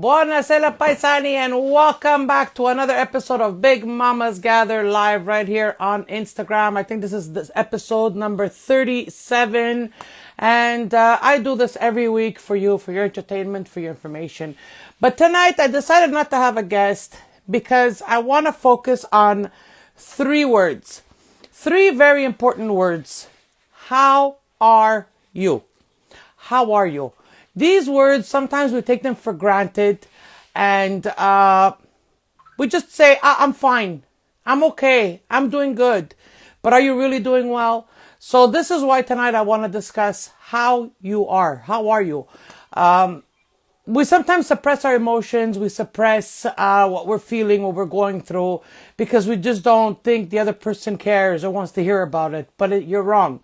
Buonasera paisani and welcome back to another episode of Big Mamas Gather live right here on Instagram. I think this is episode number 37 and I do this every week for you, for your entertainment, for your information. But tonight I decided not to have a guest because I want to focus on three words. Three very important words. How are you? How are you? These words, sometimes we take them for granted and we just say, I'm fine. I'm okay. I'm doing good. But are you really doing well? So this is why tonight I want to discuss how you are. How are you? We sometimes suppress our emotions. We suppress what we're feeling, what we're going through, because we just don't think the other person cares or wants to hear about it. But you're wrong.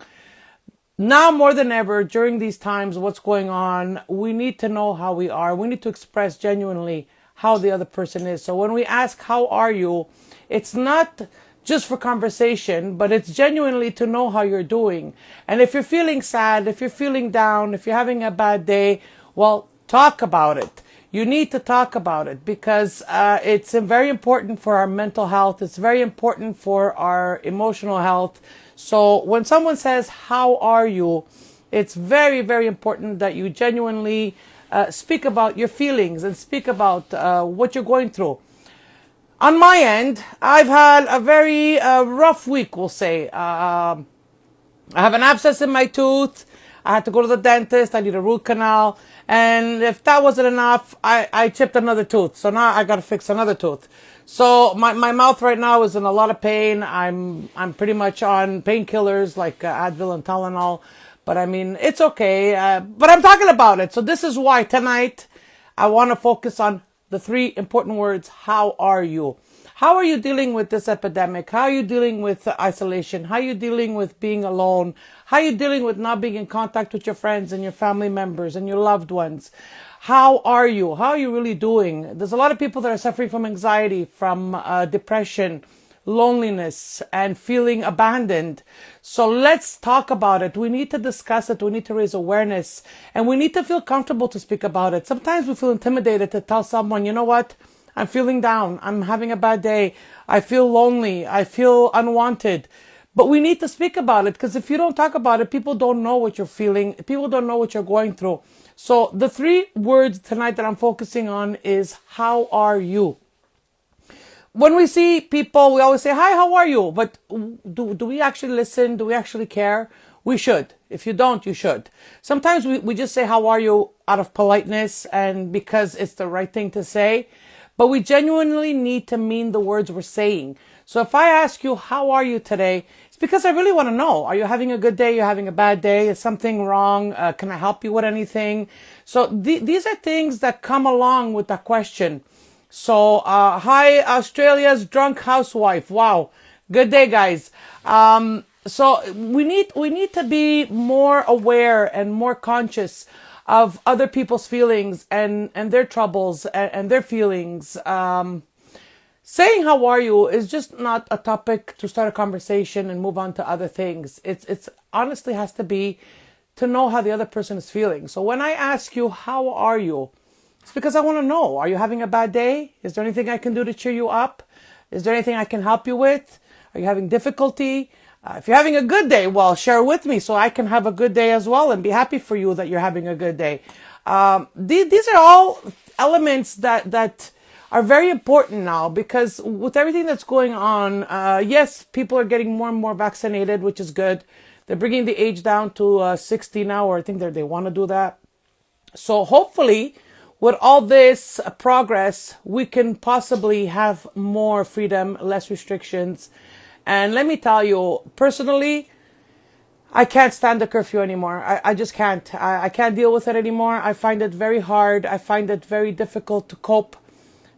Now more than ever, during these times, what's going on, we need to know how we are. We need to express genuinely how the other person is. So when we ask, how are you? It's not just for conversation, but it's genuinely to know how you're doing. And if you're feeling sad, if you're feeling down, if you're having a bad day, well, talk about it. You need to talk about it because it's very important for our mental health. It's very important for our emotional health. So when someone says, how are you? It's very, very important that you genuinely speak about your feelings and speak about what you're going through. On my end, I've had a very rough week, we'll say. I have an abscess in my tooth. I had to go to the dentist. I need a root canal. And if that wasn't enough, I chipped another tooth. So now I got to fix another tooth. So my mouth right now is in a lot of pain. I'm pretty much on painkillers like Advil and Tylenol. But I mean, it's okay. But I'm talking about it. So this is why tonight I want to focus on the three important words. How are you? How are you dealing with this epidemic? How are you dealing with isolation? How are you dealing with being alone? How are you dealing with not being in contact with your friends and your family members and your loved ones? How are you? How are you really doing? There's a lot of people that are suffering from anxiety, from depression, loneliness, and feeling abandoned. So let's talk about it. We need to discuss it. We need to raise awareness. And we need to feel comfortable to speak about it. Sometimes we feel intimidated to tell someone, you know what? I'm feeling down. I'm having a bad day. I feel lonely. I feel unwanted. But we need to speak about it because if you don't talk about it, people don't know what you're feeling. People don't know what you're going through. So the three words tonight that I'm focusing on is, how are you? When we see people, we always say, hi, how are you? But do we actually listen? Do we actually care? We should. If you don't, you should. Sometimes we just say, how are you, out of politeness and because it's the right thing to say. But we genuinely need to mean the words we're saying. So if I ask you, how are you today? It's because I really want to know. Are you having a good day? You're having a bad day? Is something wrong? Can I help you with anything? So these are things that come along with that question. So, hi, Australia's drunk housewife. Wow. Good day, guys. So we need to be more aware and more conscious of other people's feelings and their troubles and their feelings. Saying how are you is just not a topic to start a conversation and move on to other things. It's honestly has to be to know how the other person is feeling. So when I ask you, how are you? It's because I want to know. Are you having a bad day? Is there anything I can do to cheer you up? Is there anything I can help you with? Are you having difficulty? If you're having a good day, well, share with me so I can have a good day as well and be happy for you that you're having a good day. These are all elements that are very important now because with everything that's going on, yes, people are getting more and more vaccinated, which is good. They're bringing the age down to 60 now, or I think they want to do that. So hopefully, with all this progress, we can possibly have more freedom, less restrictions. And let me tell you, personally, I can't stand the curfew anymore. I just can't. I can't deal with it anymore. I find it very hard. I find it very difficult to cope.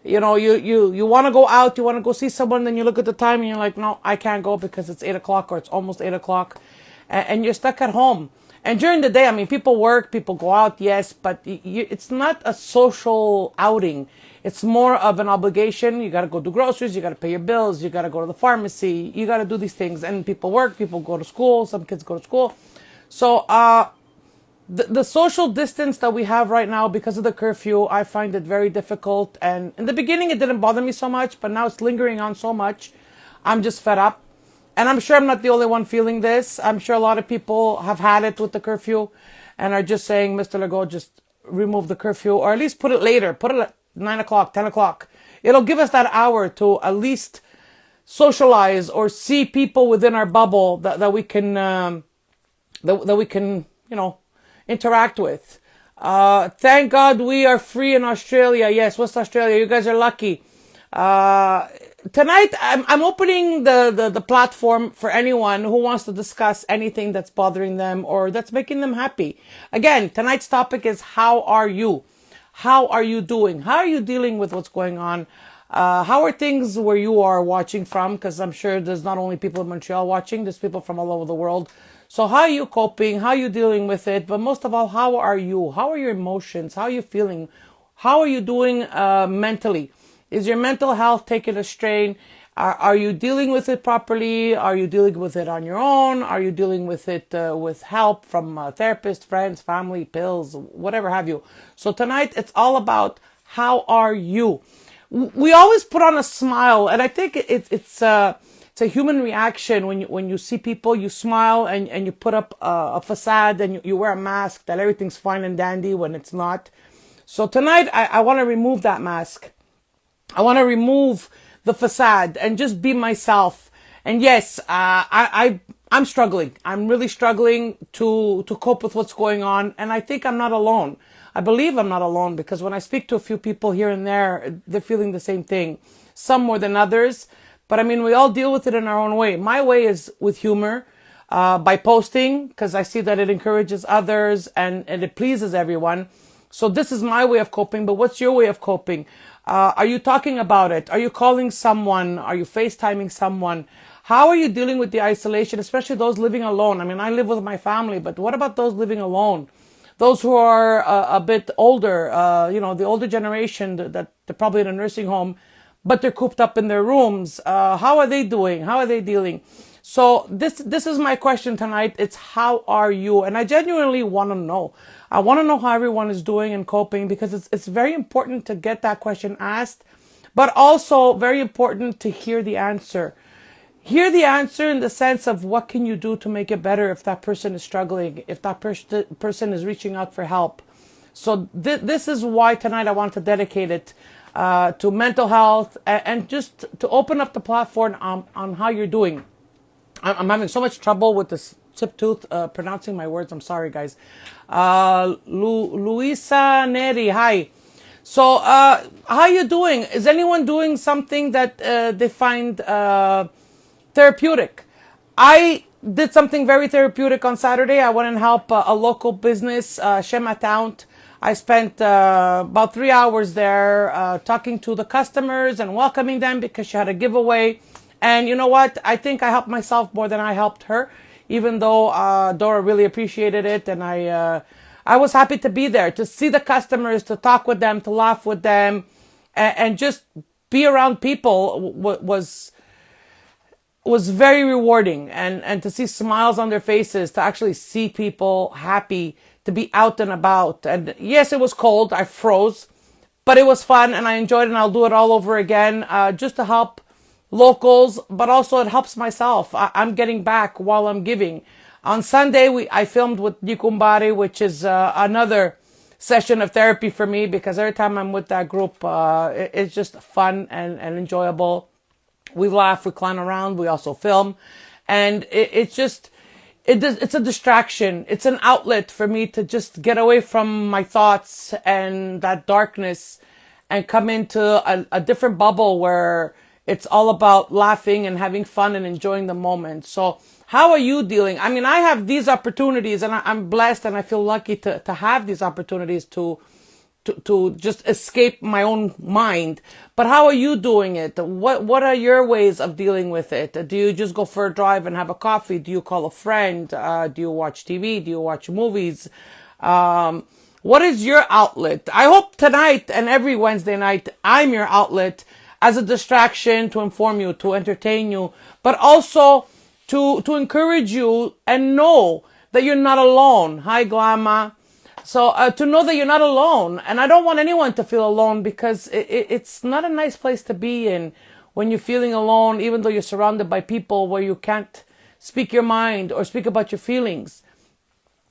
You know, you want to go out, you want to go see someone, then you look at the time and you're like, no, I can't go because it's 8 o'clock or it's almost 8 o'clock. And you're stuck at home. And during the day, I mean, people work, people go out, yes, but it's not a social outing. It's more of an obligation. You got to go do groceries, you got to pay your bills, you got to go to the pharmacy, you got to do these things. And people work, people go to school, some kids go to school. So the social distance that we have right now because of the curfew, I find it very difficult. And in the beginning, it didn't bother me so much, but now it's lingering on so much. I'm just fed up. And I'm sure I'm not the only one feeling this. I'm sure a lot of people have had it with the curfew and are just saying, Mr. Legault, just remove the curfew, or at least put it later. Put it at 9 o'clock, 10 o'clock. It'll give us that hour to at least socialize or see people within our bubble that we can, that we can, interact with. Thank God we are free in Australia. Yes, West Australia. You guys are lucky. Tonight, I'm opening the platform for anyone who wants to discuss anything that's bothering them or that's making them happy. Again, tonight's topic is how are you? How are you doing? How are you dealing with what's going on? How are things where you are watching from? Because I'm sure there's not only people in Montreal watching, there's people from all over the world. So how are you coping? How are you dealing with it? But most of all, how are you? How are your emotions? How are you feeling? How are you doing mentally? Is your mental health taking a strain? Are you dealing with it properly? Are you dealing with it on your own? Are you dealing with it with help from therapists, friends, family, pills, whatever have you? So tonight, it's all about how are you? We always put on a smile, and I think it's a human reaction when you see people, you smile and you put up a facade and you wear a mask that everything's fine and dandy when it's not. So tonight, I want to remove that mask. I want to remove the facade and just be myself. And yes, I'm struggling. I'm really struggling to cope with what's going on. And I think I'm not alone. I believe I'm not alone because when I speak to a few people here and there, they're feeling the same thing. Some more than others. But I mean, we all deal with it in our own way. My way is with humor, by posting, because I see that it encourages others and it pleases everyone. So this is my way of coping, but what's your way of coping? Are you talking about it? Are you calling someone? Are you FaceTiming someone? How are you dealing with the isolation, especially those living alone? I mean, I live with my family, but what about those living alone? Those who are a bit older, the older generation that they're probably in a nursing home, but they're cooped up in their rooms. How are they doing? How are they dealing? So this is my question tonight. It's how are you? And I genuinely want to know. I want to know how everyone is doing and coping because it's very important to get that question asked, but also very important to hear the answer. Hear the answer in the sense of what can you do to make it better if that person is struggling, if that person is reaching out for help. So this is why tonight I want to dedicate it to mental health and just to open up the platform on how you're doing. I'm having so much trouble with this chip tooth pronouncing my words. I'm sorry, guys. Luisa Neri, hi. So how you doing? Is anyone doing something that they find therapeutic? I did something very therapeutic on Saturday. I went and helped a local business, Shema Town. I spent about 3 hours there talking to the customers and welcoming them because she had a giveaway. And you know what? I think I helped myself more than I helped her, even though Dora really appreciated it. And I was happy to be there, to see the customers, to talk with them, to laugh with them, and just be around people was very rewarding. And to see smiles on their faces, to actually see people happy, to be out and about. And yes, it was cold. I froze, but it was fun and I enjoyed it, and I'll do it all over again just to help locals, but also it helps myself. I'm getting back while I'm giving. On Sunday, I filmed with Nikumbari, which is another session of therapy for me because every time I'm with that group, it's just fun and enjoyable. We laugh, we clown around, we also film. And it's a distraction. It's an outlet for me to just get away from my thoughts and that darkness and come into a different bubble where it's all about laughing and having fun and enjoying the moment. So how are you dealing? I mean, I have these opportunities and I'm blessed and I feel lucky to have these opportunities to just escape my own mind. But how are you doing it? What are your ways of dealing with it? Do you just go for a drive and have a coffee? Do you call a friend? Do you watch TV? Do you watch movies? What is your outlet? I hope tonight and every Wednesday night, I'm your outlet as a distraction, to inform you, to entertain you, but also to encourage you and know that you're not alone. Hi, Glama. So to know that you're not alone, and I don't want anyone to feel alone because it's not a nice place to be in when you're feeling alone, even though you're surrounded by people where you can't speak your mind or speak about your feelings.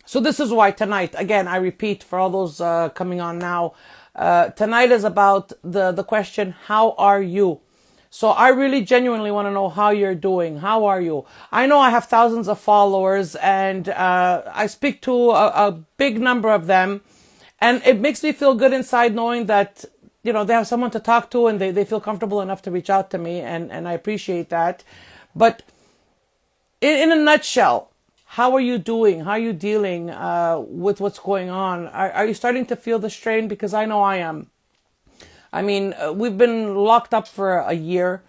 So this is why tonight, again, I repeat for all those coming on now, tonight is about the question, how are you? So I really genuinely want to know how you're doing. How are you? I know I have thousands of followers and I speak to a big number of them, and it makes me feel good inside knowing that, you know, they have someone to talk to and they feel comfortable enough to reach out to me, and I appreciate that. But in a nutshell, how are you doing? How are you dealing with what's going on? Are you starting to feel the strain? Because I know I am. I mean, we've been locked up for a year,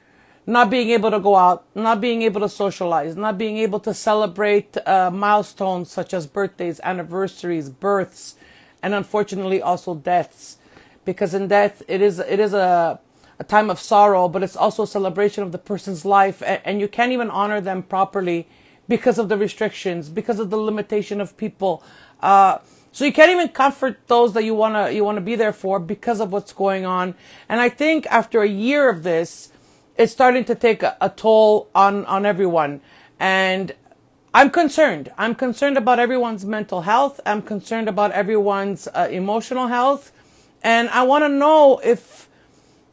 not being able to go out, not being able to socialize, not being able to celebrate milestones such as birthdays, anniversaries, births, and unfortunately also deaths. Because in death, it is a time of sorrow, but it's also a celebration of the person's life, and you can't even honor them properly because of the restrictions, because of the limitation of people. So you can't even comfort those that you wanna be there for because of what's going on. And I think after a year of this, it's starting to take a toll on everyone. And I'm concerned. I'm concerned about everyone's mental health. I'm concerned about everyone's emotional health. And I want to know if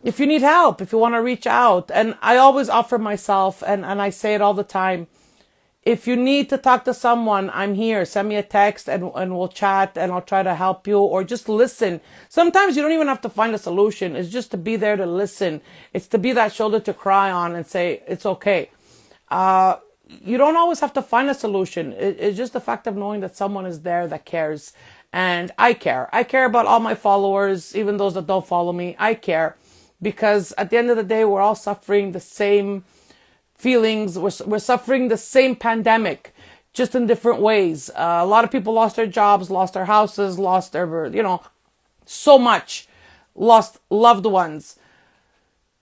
you need help, if you want to reach out. And I always offer myself, and I say it all the time. If you need to talk to someone, I'm here. Send me a text and we'll chat and I'll try to help you, or just listen. Sometimes you don't even have to find a solution. It's just to be there to listen. It's to be that shoulder to cry on and say, it's okay. You don't always have to find a solution. It's just the fact of knowing that someone is there that cares. And I care. I care about all my followers, even those that don't follow me. I care because at the end of the day, we're all suffering the same feelings. We're suffering the same pandemic, just in different ways. A lot of people lost their jobs, lost their houses, lost their, so much, lost loved ones.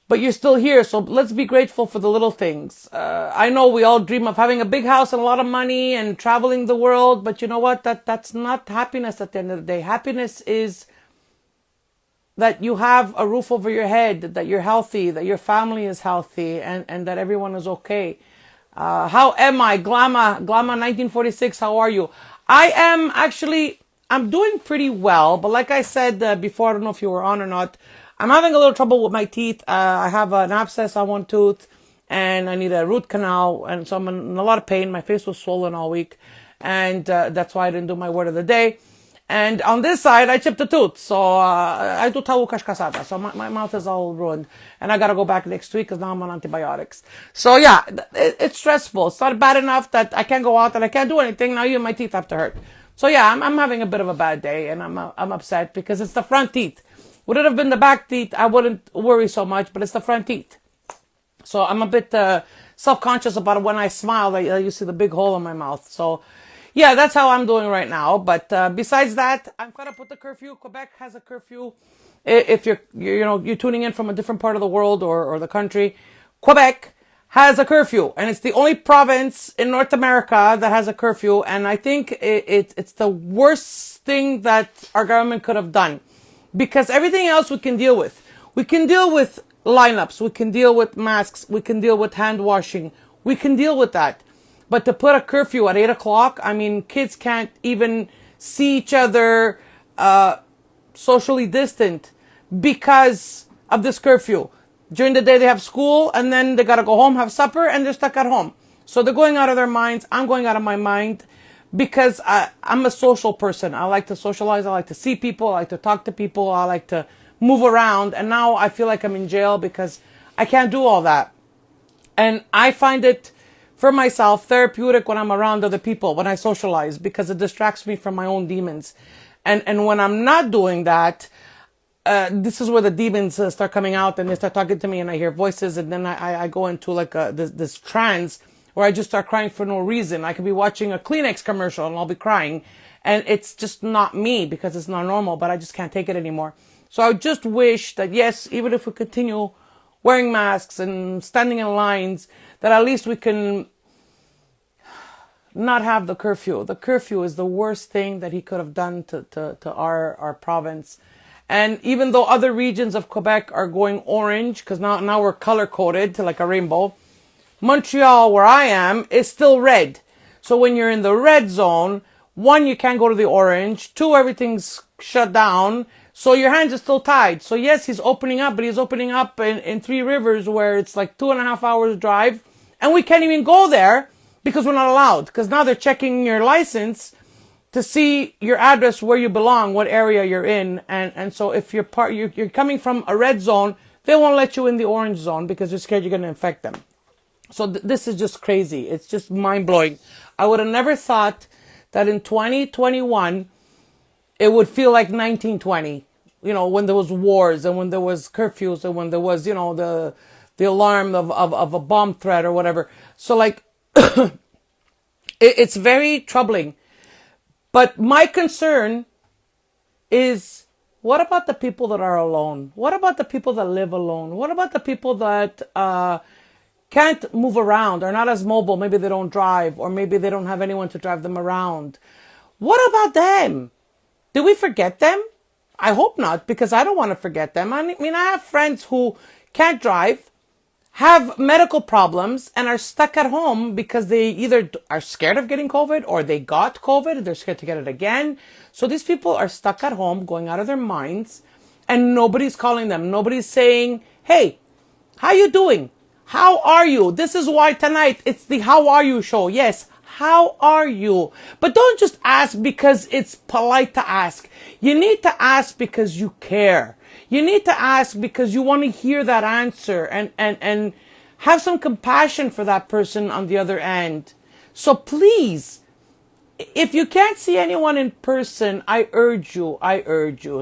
But you're still here, so let's be grateful for the little things. I know we all dream of having a big house and a lot of money and traveling the world, but you know what? That's not happiness at the end of the day. Happiness is that you have a roof over your head, that you're healthy, that your family is healthy, and that everyone is okay. How am I? Glama 1946, how are you? I'm doing pretty well, but like I said before, I don't know if you were on or not, I'm having a little trouble with my teeth. I have an abscess on one tooth, and I need a root canal, and so I'm in a lot of pain. My face was swollen all week, and that's why I didn't do my word of the day. And on this side, I chipped a tooth. So, I do tahu kashkasada. So my mouth is all ruined. And I gotta go back next week because now I'm on antibiotics. So yeah, it's stressful. It's not bad enough that I can't go out and I can't do anything. Now even my teeth have to hurt. So yeah, I'm having a bit of a bad day, and I'm upset because it's the front teeth. Would it have been the back teeth, I wouldn't worry so much, but it's the front teeth. So I'm a bit self-conscious about it when I smile. That you see the big hole in my mouth. So yeah, that's how I'm doing right now. But besides that, I'm fed up with the curfew. Quebec has a curfew. If you're tuning in from a different part of the world or the country, Quebec has a curfew, and it's the only province in North America that has a curfew. And I think it's the worst thing that our government could have done, because everything else we can deal with. We can deal with lineups. We can deal with masks. We can deal with hand washing. We can deal with that. But to put a curfew at 8 o'clock, I mean, kids can't even see each other socially distant because of this curfew. During the day, they have school, and then they got to go home, have supper, and they're stuck at home. So they're going out of their minds. I'm going out of my mind because I'm a social person. I like to socialize. I like to see people. I like to talk to people. I like to move around. And now I feel like I'm in jail because I can't do all that. And I find it, for myself, therapeutic when I'm around other people, when I socialize, because it distracts me from my own demons. And when I'm not doing that, this is where the demons start coming out, and they start talking to me, and I hear voices, and then I go into like this trance where I just start crying for no reason. I could be watching a Kleenex commercial and I'll be crying, and it's just not me because it's not normal, but I just can't take it anymore. So I just wish that, yes, even if we continue wearing masks and standing in lines, that at least we can not have the curfew. The curfew is the worst thing that he could have done to our province. And even though other regions of Quebec are going orange, because now we're color coded to like a rainbow, Montreal, where I am, is still red. So when you're in the red zone, one, you can't go to the orange. Two, everything's shut down. So your hands are still tied. So yes, he's opening up, but he's opening up in Three Rivers where it's like 2.5 hours drive. And we can't even go there because we're not allowed. Because now they're checking your license to see your address, where you belong, what area you're in. And so if you're coming from a red zone, they won't let you in the orange zone because they're scared you're going to infect them. So this is just crazy. It's just mind blowing. I would have never thought that in 2021, it would feel like 1920, when there was wars and when there was curfews and when there was, the alarm of a bomb threat or whatever. So like, it's very troubling. But my concern is, what about the people that are alone? What about the people that live alone? What about the people that can't move around, are not as mobile? Maybe they don't drive, or maybe they don't have anyone to drive them around. What about them? Do we forget them? I hope not, because I don't want to forget them. I mean, I have friends who can't drive, have medical problems, and are stuck at home because they either are scared of getting COVID or they got COVID and they're scared to get it again. So these people are stuck at home, going out of their minds, and nobody's calling them. Nobody's saying, hey, how you doing? How are you? This is why tonight it's the How Are You show. Yes, how are you? But don't just ask because it's polite to ask. You need to ask because you care. You need to ask because you want to hear that answer and have some compassion for that person on the other end. So please, if you can't see anyone in person, I urge you,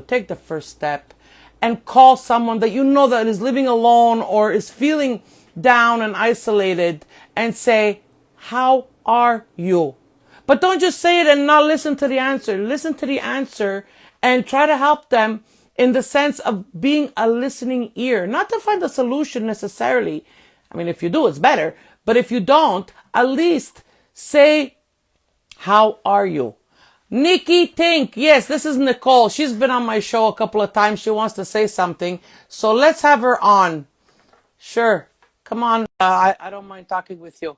take the first step and call someone that you know that is living alone or is feeling down and isolated and say, how are you? But don't just say it and not listen to the answer. Listen to the answer and try to help them in the sense of being a listening ear, not to find a solution necessarily. I mean, if you do, it's better. But if you don't, at least say, how are you? Nikki Tink. Yes, this is Nicole. She's been on my show a couple of times. She wants to say something. So let's have her on. Sure. Come on. I don't mind talking with you.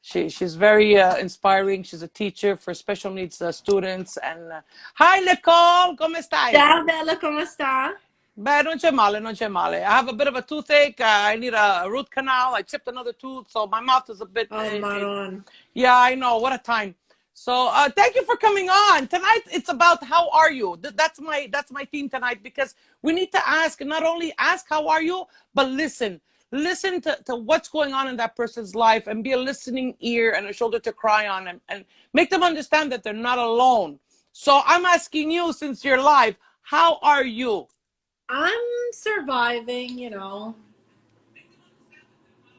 She's very inspiring. She's a teacher for special needs students. And hi, Nicole. ¿Cómo estás? Ciao Bella, come sta? Beh, non c'è male, non c'è male. I have a bit of a toothache. I need a root canal. I chipped another tooth, so my mouth is a bit. Oh, Maron. Yeah, I know. What a time. So thank you for coming on tonight. It's about how are you. That's my theme tonight, because we need to ask, not only ask how are you, but listen to what's going on in that person's life and be a listening ear and a shoulder to cry on, and make them understand that they're not alone. So I'm asking you, since you're live, how are you? I'm surviving.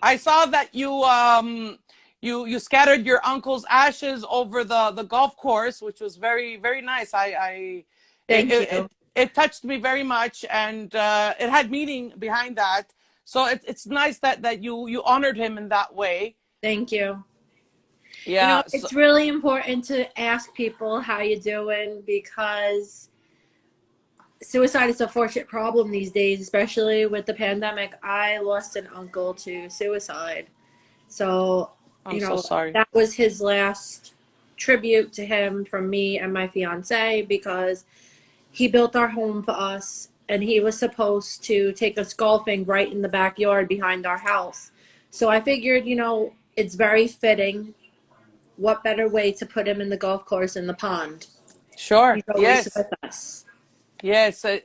I saw that you scattered your uncle's ashes over the golf course, which was very, very nice. Thank It, you. it touched me very much, and it had meaning behind that. So it's nice that you honored him in that way. Thank you. Yeah. So, It's really important to ask people how you doing, because suicide is a fortunate problem these days, especially with the pandemic. I lost an uncle to suicide. So, I'm so sorry. that was his last tribute to him from me and my fiance, because he built our home for us and he was supposed to take us golfing right in the backyard behind our house. So I figured, it's very fitting. What better way to put him in the golf course in the pond? Sure. He's always Yes. with us. Yes, and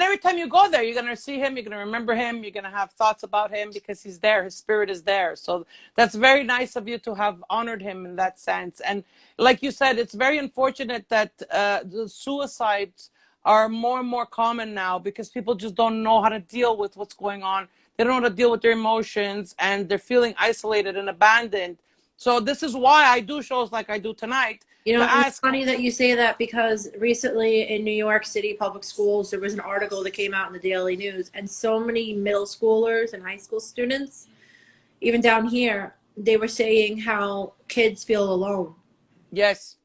every time you go there, you're gonna see him, you're gonna remember him, you're gonna have thoughts about him because he's there, his spirit is there. So that's very nice of you to have honored him in that sense. And like you said, it's very unfortunate that the suicides are more and more common now because people just don't know how to deal with what's going on. They don't know how to deal with their emotions, and they're feeling isolated and abandoned. So this is why I do shows like I do tonight, to And it's ask. funny that you say that, because recently in New York City public schools, there was an article that came out in the Daily News, and so many middle schoolers and high school students, even down here, they were saying how kids feel alone. Yes.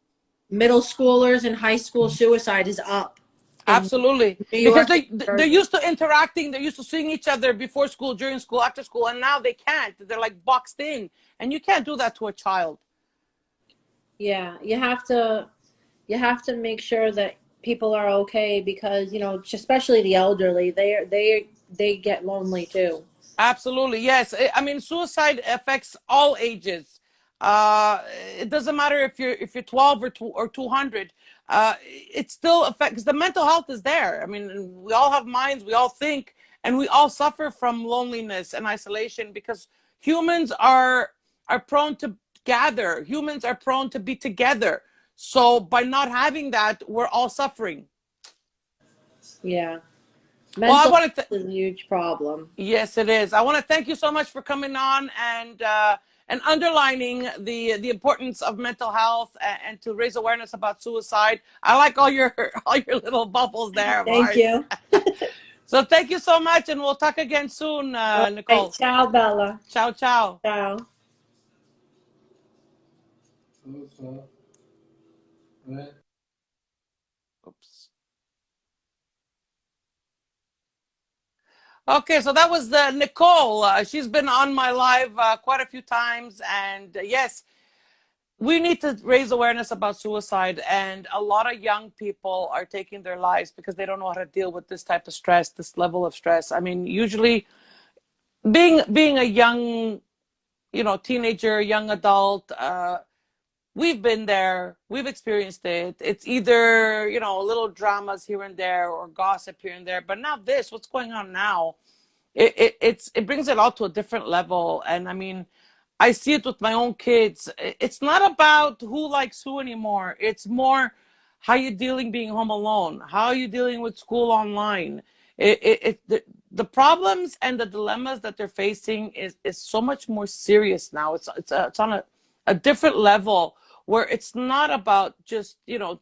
Middle schoolers and high school suicide is up in Absolutely, New because York and they're Jersey. used to interacting, they're used to seeing each other before school, during school, after school, and now they can't. They're like boxed in, and you can't do that to a child. Yeah, you have to make sure that people are okay because especially the elderly, they get lonely too. Absolutely, yes. I mean, suicide affects all ages. Uh, it doesn't matter if you're 12 or 200. It still affects the mental health is there. I mean, we all have minds, we all think, and we all suffer from loneliness and isolation because humans are prone to gather. Humans are prone to be together. So by not having that, we're all suffering. Yeah, Well, I mental want to health is a huge problem. Yes, it is. I want to thank you so much for coming on and underlining the importance of mental health and to raise awareness about suicide. I like all your all your little bubbles there of Thank hearts. you. So thank you so much, and we'll talk again soon, All right, Nicole. ciao, Bella. Ciao, ciao. Ciao. Oops. Okay, so that was the Nicole. She's been on my live quite a few times, and yes, we need to raise awareness about suicide, and a lot of young people are taking their lives because they don't know how to deal with this type of stress, this level of stress. I mean, usually being a young, teenager, young adult, we've been there, we've experienced it. It's either little dramas here and there or gossip here and there, but now what's going on now, it brings it all to a different level. And I mean, I see it with my own kids. It's not about who likes who anymore. It's more how you dealing being home alone. How are you dealing with school online? The problems and the dilemmas that they're facing is so much more serious now. It's on a different level where it's not about just young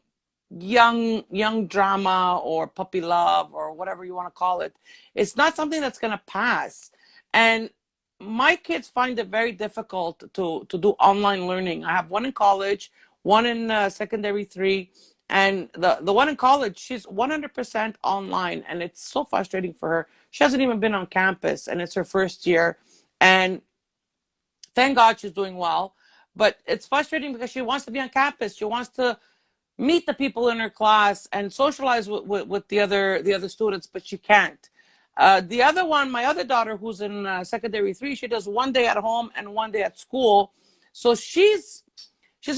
drama or puppy love or whatever you want to call it. It's not something that's going to pass. And my kids find it very difficult to do online learning. I have one in college, one in secondary three, and the one in college, she's 100% online, and it's so frustrating for her. She hasn't even been on campus, and it's her first year, and thank God she's doing well. But it's frustrating because she wants to be on campus. She wants to meet the people in her class and socialize with the other students, but she can't. The other one, my other daughter, who's in secondary three, she does one day at home and one day at school. So she's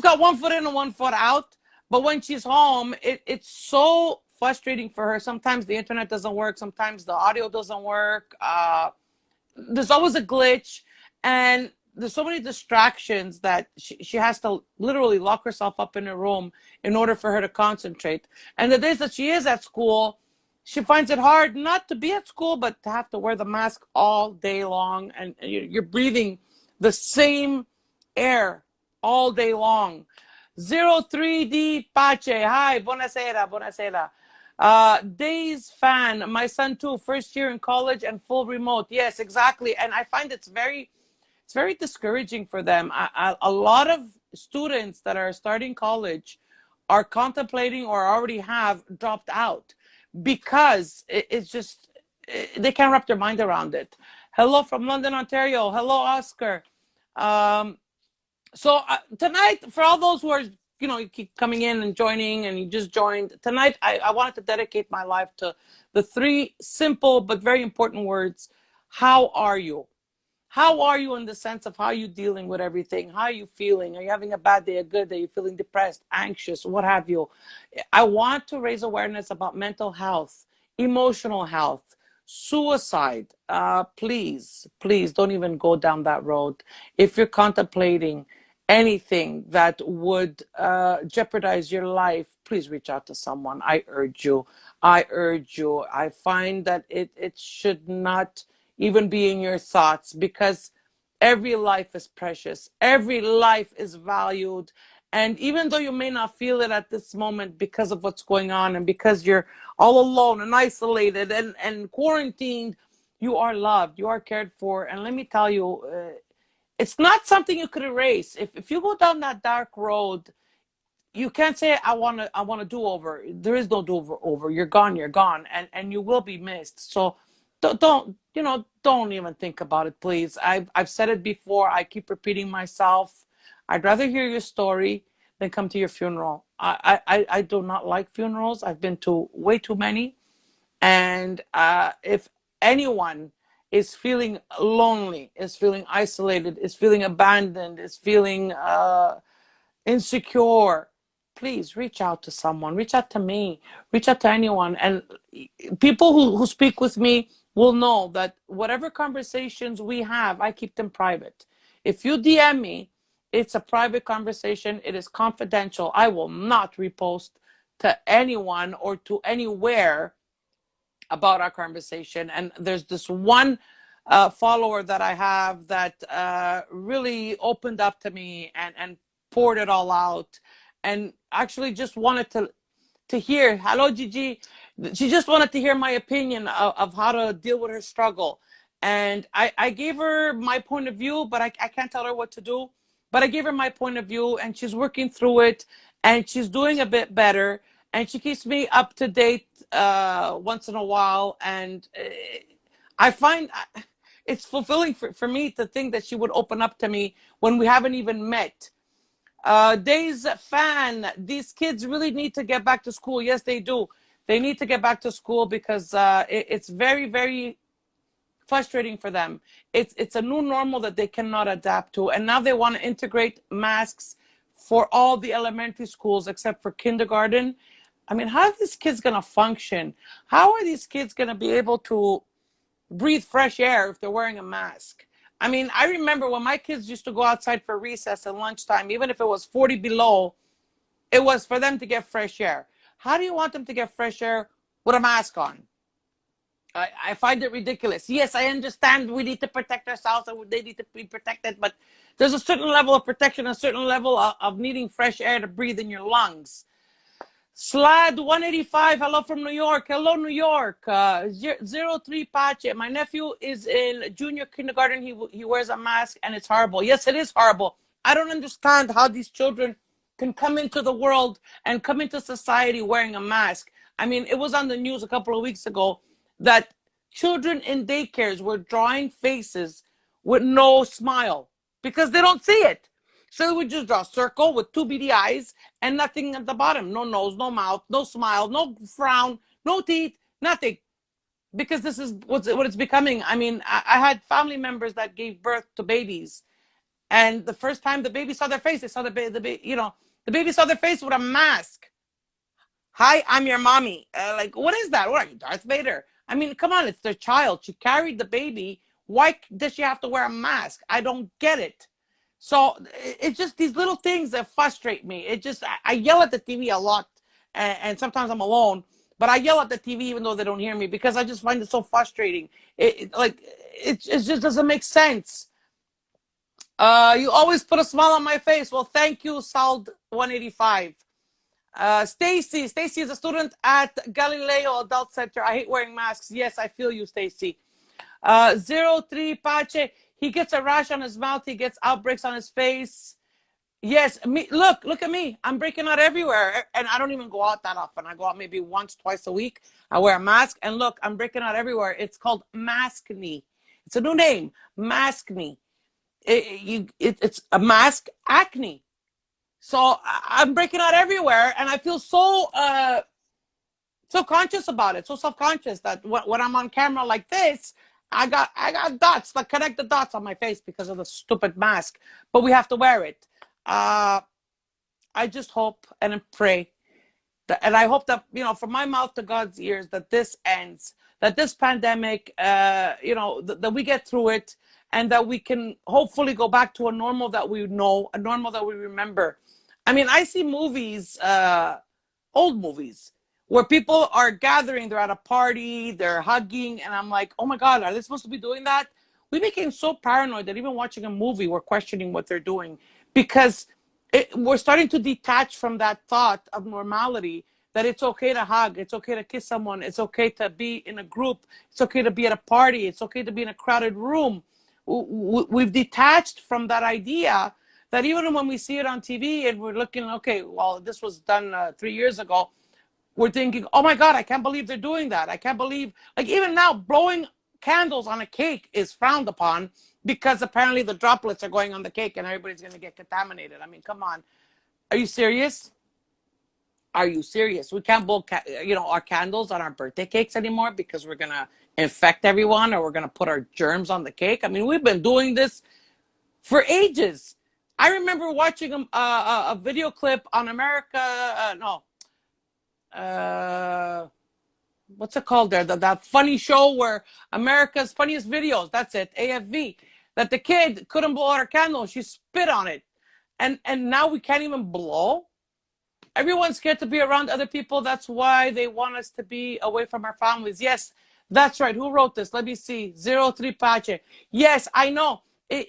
got one foot in and one foot out. But when she's home, it's so frustrating for her. Sometimes the internet doesn't work. Sometimes the audio doesn't work. There's always a glitch, and there's so many distractions that she has to literally lock herself up in her room in order for her to concentrate. And the days that she is at school, she finds it hard not to be at school but to have to wear the mask all day long, and you're breathing the same air all day long. 03D Pache, hi, buonasera, buonasera. Days fan, my son too, first year in college and full remote. Yes, exactly. And I find it's very discouraging for them. A lot of students that are starting college are contemplating or already have dropped out because it's just they can't wrap their mind around it. Hello from London, Ontario. Hello, Oscar. Um, so tonight, for all those who are you keep coming in and joining and you just joined tonight, I wanted to dedicate my life to the three simple but very important words. How are you? How are you in the sense of how you dealing with everything? How are you feeling? Are you having a bad day, a good day? You feeling depressed, anxious, what have you? I want to raise awareness about mental health, emotional health, suicide. Please don't even go down that road. If you're contemplating anything that would jeopardize your life, please reach out to someone. I urge you. I urge you. I find that it should not even be in your thoughts because every life is precious. Every life is valued. And even though you may not feel it at this moment because of what's going on and because you're all alone and isolated and quarantined, you are loved, you are cared for. And let me tell you, It's not something you could erase. If you go down that dark road, you can't say I want to do over. There is no do over. You're gone, and you will be missed. So don't even think about it, please. I've said it before. I keep repeating myself. I'd rather hear your story than come to your funeral. I do not like funerals. I've been to way too many, and if anyone is feeling lonely, is feeling isolated, is feeling abandoned, is feeling insecure, please reach out to someone, reach out to me, reach out to anyone. And people who speak with me will know that whatever conversations we have, I keep them private. If you DM me, it's a private conversation, it is confidential. I will not repost to anyone or to anywhere about our conversation. And there's this one follower that I have that really opened up to me and poured it all out, and actually just wanted to hear, hello Gigi, she just wanted to hear my opinion of how to deal with her struggle. And I gave her my point of view, but I can't tell her what to do. But I gave her my point of view, and she's working through it, and she's doing a bit better, and she keeps me up to date once in a while. And I find it's fulfilling for me to think that she would open up to me when we haven't even met. Days fan, these kids really need to get back to school. Yes, they do. They need to get back to school because it's very, very frustrating for them. It's a new normal that they cannot adapt to, and now they want to integrate masks for all the elementary schools except for kindergarten. I mean, how are these kids going to function? How are these kids going to be able to breathe fresh air if they're wearing a mask? I mean, I remember when my kids used to go outside for recess and lunchtime, even if it was 40 below, it was for them to get fresh air. How do you want them to get fresh air with a mask on? I find it ridiculous. Yes, I understand we need to protect ourselves and they need to be protected, but there's a certain level of protection, a certain level of needing fresh air to breathe in your lungs. Slad 185, hello from New York. Hello, New York. 03 Pache. My nephew is in junior kindergarten. He wears a mask and it's horrible. Yes, it is horrible. I don't understand how these children can come into the world and come into society wearing a mask. I mean, it was on the news a couple of weeks ago that children in daycares were drawing faces with no smile because they don't see it. So they would just draw a circle with two beady eyes and nothing at the bottom. No nose, no mouth, no smile, no frown, no teeth, nothing. Because this is what it's becoming. I mean, I had family members that gave birth to babies. And the first time the baby saw their face, they saw the baby saw their face with a mask. Hi, I'm your mommy. Like, what is that? What are you, Darth Vader? I mean, come on, it's their child. She carried the baby. Why does she have to wear a mask? I don't get it. So it's just these little things that frustrate me. It just, I yell at the TV a lot, and sometimes I'm alone, but I yell at the TV even though they don't hear me because I just find it so frustrating. It just doesn't make sense. You always put a smile on my face. Well, thank you, Sald 185. Stacy is a student at Galileo Adult Center. I hate wearing masks. Yes, I feel you, Stacy. 03 Pache, he gets a rash on his mouth. He gets outbreaks on his face. Yes, me. Look at me. I'm breaking out everywhere, and I don't even go out that often. I go out maybe once, twice a week. I wear a mask, and look, I'm breaking out everywhere. It's called maskne. It's a new name, maskne. It's a mask acne. So I'm breaking out everywhere, and I feel so conscious about it, so self-conscious that when I'm on camera like this, I got dots, like connect the dots on my face because of the stupid mask. But we have to wear it. I just hope and pray that, and I hope that from my mouth to God's ears, that this ends, that this pandemic, that we get through it, and that we can hopefully go back to a normal that we know, a normal that we remember. I mean, I see movies, old movies, where people are gathering, they're at a party, they're hugging, and I'm like, oh my God, are they supposed to be doing that? We became so paranoid that even watching a movie, we're questioning what they're doing because we're starting to detach from that thought of normality, that it's okay to hug, it's okay to kiss someone, it's okay to be in a group, it's okay to be at a party, it's okay to be in a crowded room. we've detached from that idea that even when we see it on TV and we're looking, okay, well, this was done 3 years ago, we're thinking, oh my God, I can't believe they're doing that. I can't believe, like, even now, blowing candles on a cake is frowned upon because apparently the droplets are going on the cake and everybody's going to get contaminated. I mean, come on. Are you serious? Are you serious? We can't blow, our candles on our birthday cakes anymore because we're going to infect everyone or we're going to put our germs on the cake. I mean, we've been doing this for ages. I remember watching a video clip on America, no, uh, what's it called there? That funny show where America's Funniest Videos, that's it, AFV, that the kid couldn't blow out her candle. She spit on it. And now we can't even blow. Everyone's scared to be around other people. That's why they want us to be away from our families. Yes, that's right. Who wrote this? Let me see. 03 Pache. Yes, I know.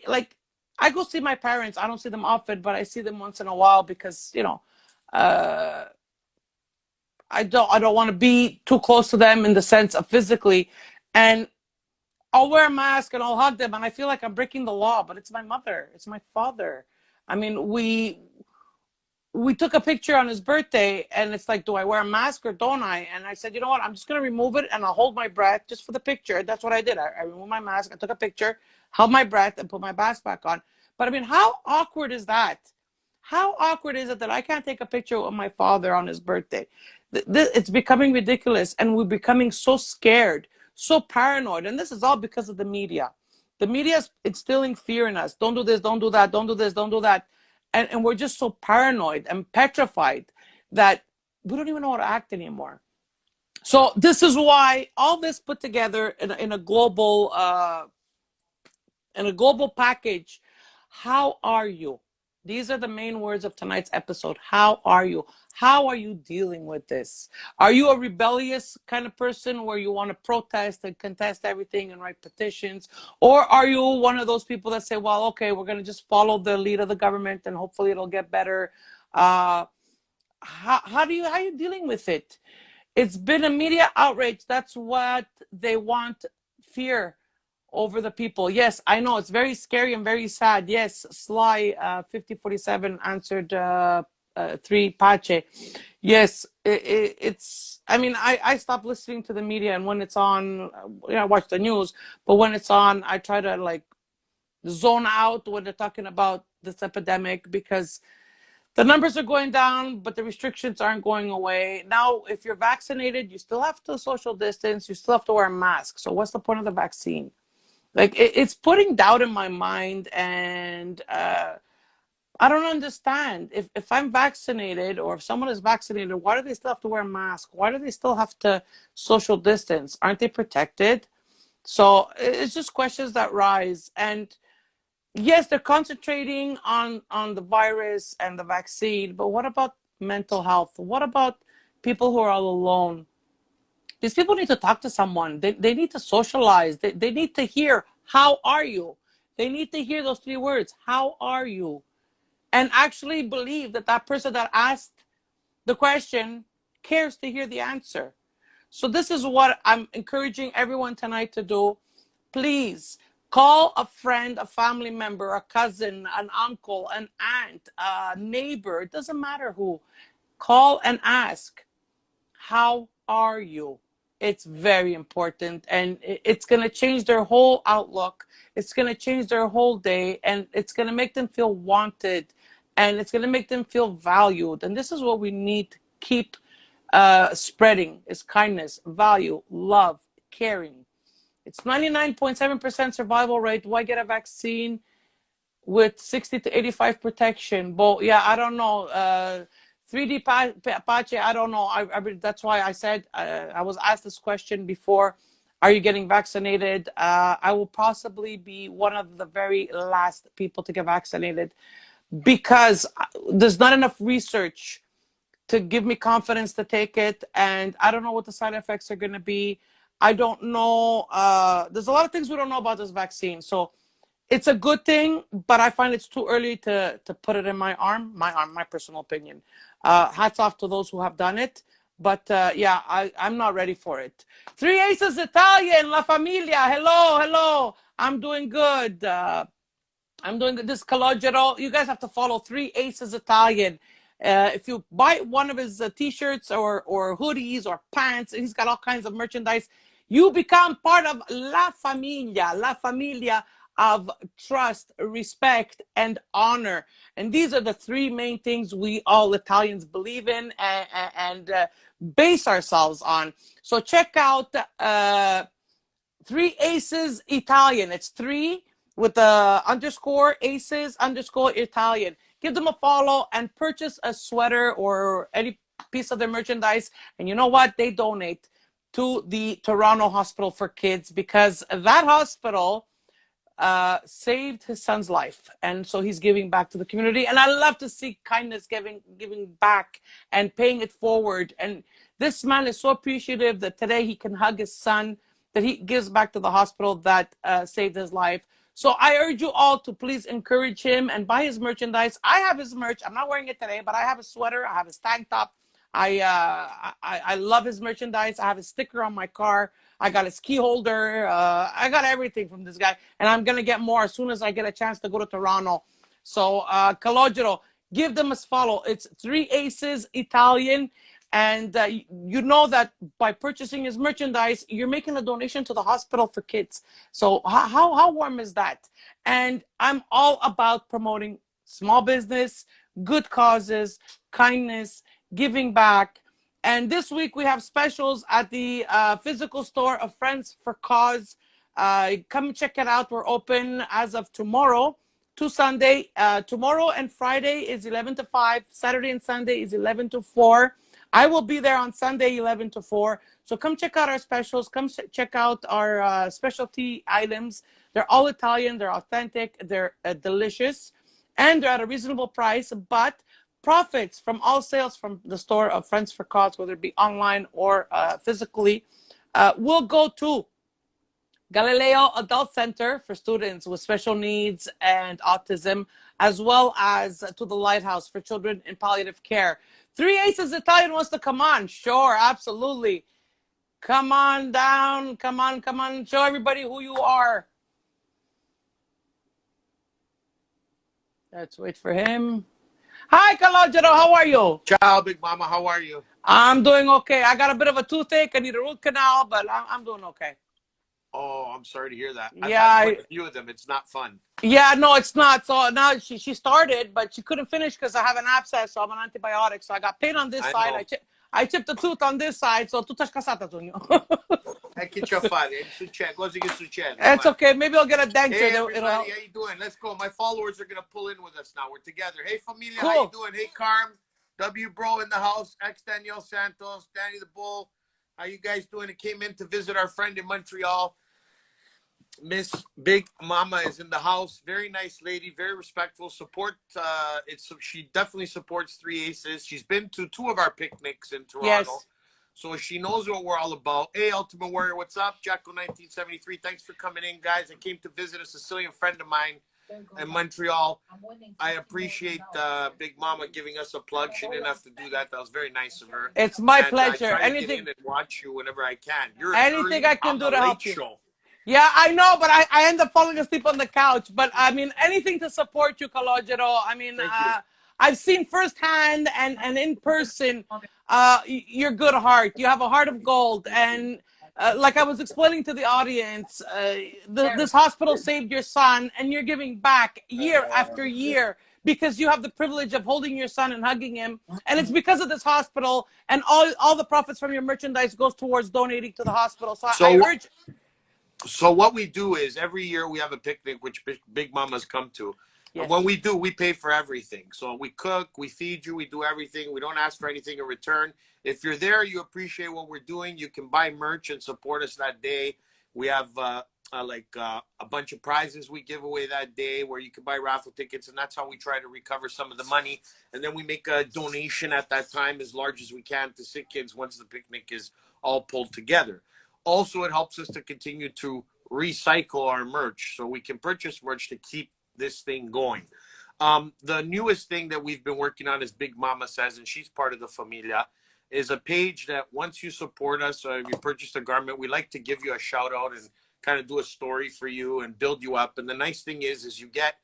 Like, I go see my parents. I don't see them often, but I see them once in a while because, uh, I don't want to be too close to them in the sense of physically. And I'll wear a mask and I'll hug them and I feel like I'm breaking the law, but it's my mother, it's my father. I mean, we took a picture on his birthday and it's like, do I wear a mask or don't I? And I said, you know what, I'm just going to remove it and I'll hold my breath just for the picture. That's what I did. I removed my mask, I took a picture, held my breath and put my mask back on. But I mean, how awkward is that? How awkward is it that I can't take a picture of my father on his birthday? It's becoming ridiculous and we're becoming so scared, so paranoid. And this is all because of the media. The media is instilling fear in us. Don't do this, don't do that, don't do this, don't do that. And we're just so paranoid and petrified that we don't even know how to act anymore. So this is why all this put together in a global package. How are you? These are the main words of tonight's episode. How are you? How are you dealing with this? Are you a rebellious kind of person where you want to protest and contest everything and write petitions? Or are you one of those people that say, well, okay, we're going to just follow the lead of the government and hopefully it'll get better? How are you dealing with it? It's been a media outrage. That's what they want, fear over the people. Yes, I know it's very scary and very sad. Yes, Sly 5047 answered 3 Pache. Yes, it's. I mean, I stopped listening to the media, and when it's on, I watch the news. But when it's on, I try to like zone out when they're talking about this epidemic because the numbers are going down, but the restrictions aren't going away. Now, if you're vaccinated, you still have to social distance. You still have to wear a mask. So what's the point of the vaccine? Like it's putting doubt in my mind, and I don't understand. If I'm vaccinated or if someone is vaccinated, why do they still have to wear a mask? Why do they still have to social distance? Aren't they protected? So it's just questions that rise. And yes, they're concentrating on the virus and the vaccine, but what about mental health? What about people who are all alone? These people need to talk to someone. They need to socialize. They need to hear, how are you? They need to hear those 3 words, how are you? And actually believe that that person that asked the question cares to hear the answer. So this is what I'm encouraging everyone tonight to do. Please call a friend, a family member, a cousin, an uncle, an aunt, a neighbor. It doesn't matter who. Call and ask, how are you? It's very important, and it's going to change their whole outlook. It's going to change their whole day, and it's going to make them feel wanted, and it's going to make them feel valued. And this is what we need to keep spreading, is kindness, value, love, caring. It's 99.7% survival rate. Why get a vaccine with 60 to 85 protection? But yeah, I don't know. 3D Apache, I don't know. That's why I said I was asked this question before. Are you getting vaccinated? I will possibly be one of the very last people to get vaccinated because there's not enough research to give me confidence to take it. And I don't know what the side effects are going to be. I don't know. There's a lot of things we don't know about this vaccine. So it's a good thing, but I find it's too early to put it in my arm, my personal opinion. Hats off to those who have done it. But yeah, I'm not ready for it. Three Aces Italian, La Familia. Hello, hello. I'm doing good. I'm doing this Calogero. You guys have to follow Three Aces Italian. If you buy one of his t-shirts or hoodies or pants, he's got all kinds of merchandise. You become part of La Familia of trust, respect, and honor. And these are the three main things we all Italians believe in and base ourselves on. So check out Three Aces Italian. It's three with the underscore aces underscore Italian. Give them a follow and purchase a sweater or any piece of their merchandise. And you know what? They donate to the Toronto Hospital for Kids because that hospital saved his son's life, and so he's giving back to the community. And I love to see kindness, giving back, and paying it forward. And this man is so appreciative that today he can hug his son, that he gives back to the hospital that saved his life. So I urge you all to please encourage him and buy his merchandise. I have his merch. I'm not wearing it today, but I have a sweater. I have his tank top. I love his merchandise. I have his sticker on my car. I got his key holder. I got everything from this guy, and I'm gonna get more as soon as I get a chance to go to Toronto. So Calogero, give them a follow. It's Three Aces Italian, and you know that by purchasing his merchandise, you're making a donation to the hospital for kids. So how warm is that? And I'm all about promoting small business, good causes, kindness, giving back. And this week we have specials at the physical store of Friends for Cause. Come check it out. We're open as of tomorrow to Sunday. Tomorrow and Friday is 11 to 5. Saturday and Sunday is 11 to 4. I will be there on Sunday, 11 to 4. So come check out our specials. Come check out our specialty items. They're all Italian. They're authentic. They're delicious. And they're at a reasonable price. But profits from all sales from the store of Friends for Cause, whether it be online or physically, will go to Galileo Adult Center for students with special needs and autism, as well as to the Lighthouse for children in palliative care. Three Aces Italian wants to come on. Sure, absolutely. Come on down. Come on, come on. Show everybody who you are. Let's wait for him. Hi, Calogero. How are you? Ciao, Big Mama. How are you? I'm doing okay. I got a bit of a toothache. I need a root canal, but I'm doing okay. Oh, I'm sorry to hear that. I've Yeah, had quite a few of them. It's not fun. yeah, no, it's not. So now she started, but she couldn't finish because I have an abscess, so I'm on antibiotics. So I got pain on this I side. know. I chipped a tooth on this side, so tu estás casata, Tunio. Che ci fare? Cosa che succede? It's okay. Maybe I'll get a denture. Hey, It'll everybody. help. How you doing? Let's go. My followers are going to pull in with us now. We're together. Hey, familia. Cool. How you doing? Hey, Carm. W Bro in the house. Ex Danielle Santos. Danny the Bull. How you guys doing? I came in to visit our friend in Montreal. Miss Big Mama is in the house. Very nice lady, very respectful. She definitely supports Three Aces. She's been to 2 of our picnics in Toronto. Yes. So she knows what we're all about. Hey, Ultimate Warrior, what's up? Jacko 1973. Thanks for coming in, guys. I came to visit a Sicilian friend of mine in Montreal. I appreciate Big Mama giving us a plug. She didn't have to do that. That was very nice of her. It's my And pleasure. I try to Anything, get in and watch you whenever I can. You're anything I can on do the to late help you. show. Yeah, I know, but I end up falling asleep on the couch. But I mean, anything to support you, Calogero. I mean, I've seen firsthand and in person your good heart. You have a heart of gold. And like I was explaining to the audience, this hospital saved your son, and you're giving back year after year because you have the privilege of holding your son and hugging him. And it's because of this hospital, and all the profits from your merchandise goes towards donating to the hospital. So I urge. So what we do is every year we have a picnic, which Big Mama's come to. Yes. And when we do, we pay for everything. So we cook, we feed you, we do everything. We don't ask for anything in return. If you're there, you appreciate what we're doing, you can buy merch and support us that day. We have a bunch of prizes we give away that day where you can buy raffle tickets, and that's how we try to recover some of the money. And then we make a donation at that time as large as we can to sick kids once the picnic is all pulled together. Also, it helps us to continue to recycle our merch so we can purchase merch to keep this thing going. The newest thing that we've been working on, as Big Mama says, and she's part of the familia, is a page that once you support us, if you purchase a garment, we like to give you a shout out and kind of do a story for you and build you up. And the nice thing is you get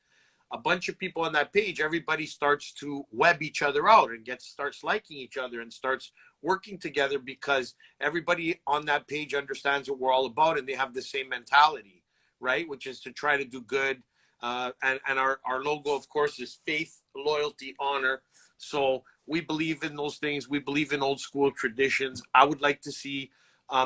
a bunch of people on that page. Everybody starts to web each other out and starts liking each other and starts working together, because everybody on that page understands what we're all about and they have the same mentality, right? Which is to try to do good. And our logo, of course, is faith, loyalty, honor. So we believe in those things. We believe in old school traditions. I would like to see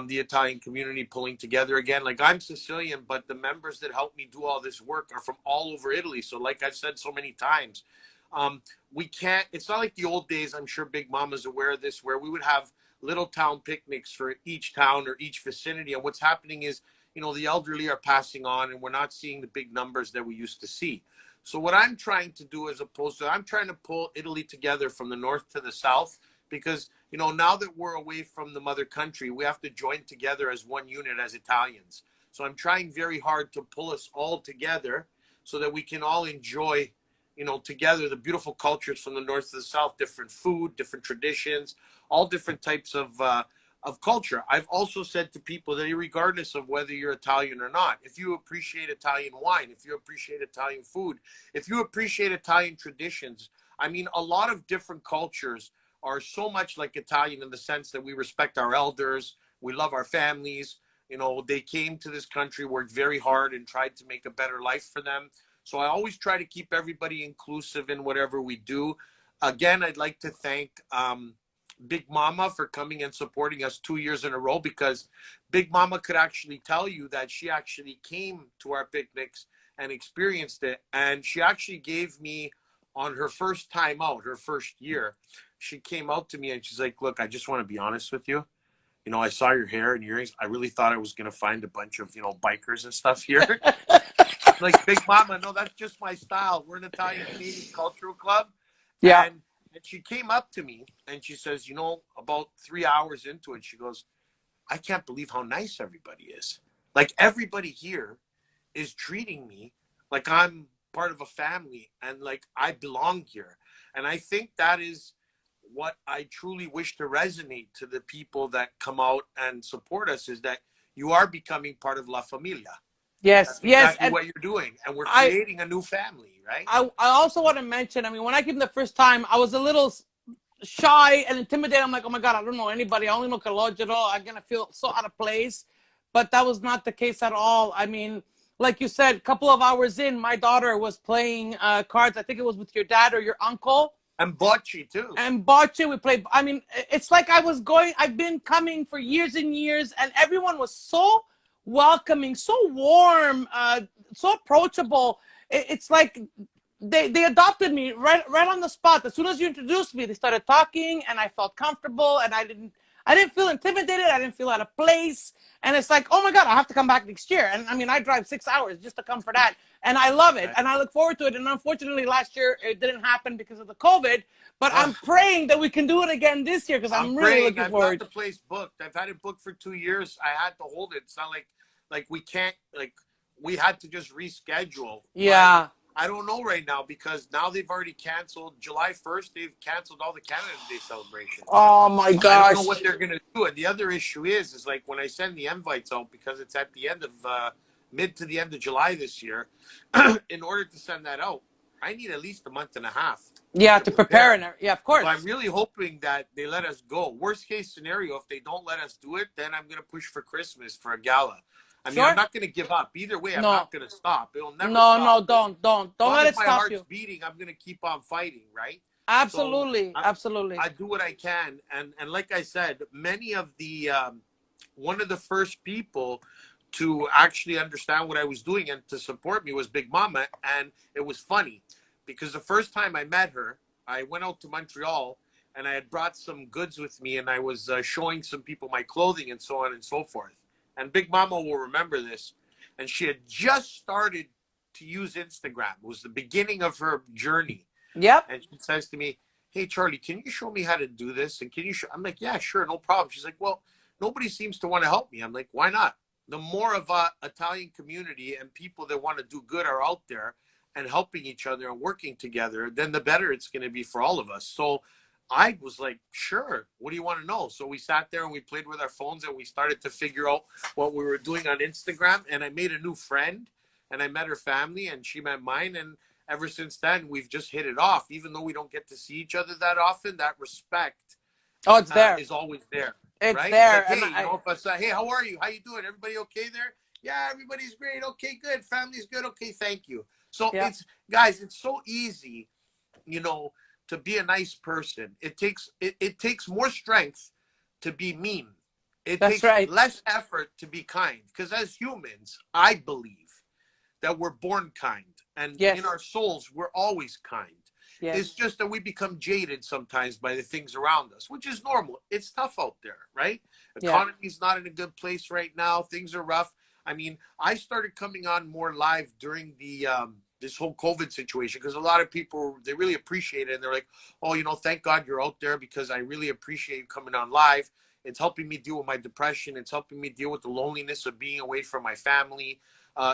the Italian community pulling together again. Like, I'm Sicilian, but the members that help me do all this work are from all over Italy. So like I've said so many times, we can't, it's not like the old days. I'm sure Big Mama's aware of this, where we would have little town picnics for each town or each vicinity. And what's happening is, you know, the elderly are passing on and we're not seeing the big numbers that we used to see. So what I'm trying to do, as opposed to, I'm trying to pull Italy together from the north to the south, because, you know, now that we're away from the mother country, we have to join together as one unit as Italians. So I'm trying very hard to pull us all together so that we can all enjoy, you know, together the beautiful cultures from the north to the south, different food, different traditions, all different types of culture. I've also said to people that regardless of whether you're Italian or not, if you appreciate Italian wine, if you appreciate Italian food, if you appreciate Italian traditions, I mean, a lot of different cultures are so much like Italian in the sense that we respect our elders, we love our families. You know, they came to this country, worked very hard, and tried to make a better life for them. So I always try to keep everybody inclusive in whatever we do. Again, I'd like to thank Big Mama for coming and supporting us 2 years in a row, because Big Mama could actually tell you that she actually came to our picnics and experienced it. And she actually gave me, on her first time out, her first year, she came out to me and she's like, look, I just want to be honest with you. You know, I saw your hair and earrings. I really thought I was going to find a bunch of, you know, bikers and stuff here. Like, Big Mama, no, that's just my style. We're an Italian Canadian cultural club. Yeah. And she came up to me and she says, you know, about 3 hours into it, she goes, I can't believe how nice everybody is. Like, everybody here is treating me like I'm part of a family and like I belong here. And I think that is what I truly wish to resonate to the people that come out and support us, is that you are becoming part of La Familia. Yes, That's yes. exactly And what you're doing. And we're I, creating a new family, right? I also want to mention, I mean, when I came the first time, I was a little shy and intimidated. I'm like, oh my God, I don't know anybody. I only know Calogero. I'm going to feel so out of place. But that was not the case at all. I mean, like you said, a couple of hours in, my daughter was playing cards. I think it was with your dad or your uncle. And bocce too. And bocce, we played. I mean, it's like I've been coming for years and years, and everyone was so welcoming, so warm, so approachable. It's like they adopted me right on the spot. As soon as you introduced me, they started talking, and I felt comfortable, and I didn't feel intimidated. I didn't feel out of place. And it's like, oh my God, I have to come back next year. And I mean, I drive 6 hours just to come for that. And I love it. And I look forward to it. And unfortunately, last year, it didn't happen because of the COVID. But I'm praying that we can do it again this year, because I'm really looking forward. I've got the place booked. I've had it booked for 2 years. I had to hold it. It's not like we can't, like, we had to just reschedule. Yeah. But I don't know right now, because now they've already canceled July 1st. They've canceled all the Canada Day celebrations. Oh my gosh. I don't know what they're going to do. And the other issue is like when I send the invites out, because it's at the end of mid to the end of July this year, in order to send that out, I need at least a month and a half. Yeah, to prepare. And yeah, of course. So I'm really hoping that they let us go. Worst case scenario, if they don't let us do it, then I'm going to push for Christmas for a gala. I mean, I'm not going to give up. Either way, I'm not going to stop. It'll never stop. Don't let it my stop heart's you. beating, I'm going to keep on fighting, right? Absolutely, So absolutely. I do what I can. And like I said, many of the, one of the first people to actually understand what I was doing and to support me was Big Mama. And it was funny, because the first time I met her, I went out to Montreal and I had brought some goods with me, and I was showing some people my clothing and so on and so forth. And Big Mama will remember this. And she had just started to use Instagram. It was the beginning of her journey. Yep. And she says to me, hey, Charlie, can you show me how to do this? And can you show? I'm like, yeah, sure, no problem. She's like, well, nobody seems to want to help me. I'm like, why not? The more of a Italian community and people that want to do good are out there and helping each other and working together, then the better it's going to be for all of us. So I was like, sure. What do you want to know? So we sat there and we played with our phones and we started to figure out what we were doing on Instagram. And I made a new friend and I met her family and she met mine. And ever since then, we've just hit it off. Even though we don't get to see each other that often, that respect Oh, it's there. is always there, It's right? It's like, there. And hey, if I say, hey, how are you? How you doing? Everybody okay there? Yeah, everybody's great. Okay, good. Family's good. Okay, thank you. So yeah, it's, guys, it's so easy, you know, to be a nice person. It takes more strength to be mean. It that's takes right. less effort to be kind. Because as humans, I believe that we're born kind. And in Yes. our souls, we're always kind. It's Yes. just that we become jaded sometimes by the things around us, which is normal. It's tough out there, right? Yeah. Economy's not in a good place right now. Things are rough. I mean, I started coming on more live during the this whole COVID situation because a lot of people, they really appreciate it, and they're like, "Oh, you know, thank God you're out there because I really appreciate you coming on live. It's helping me deal with my depression. It's helping me deal with the loneliness of being away from my family.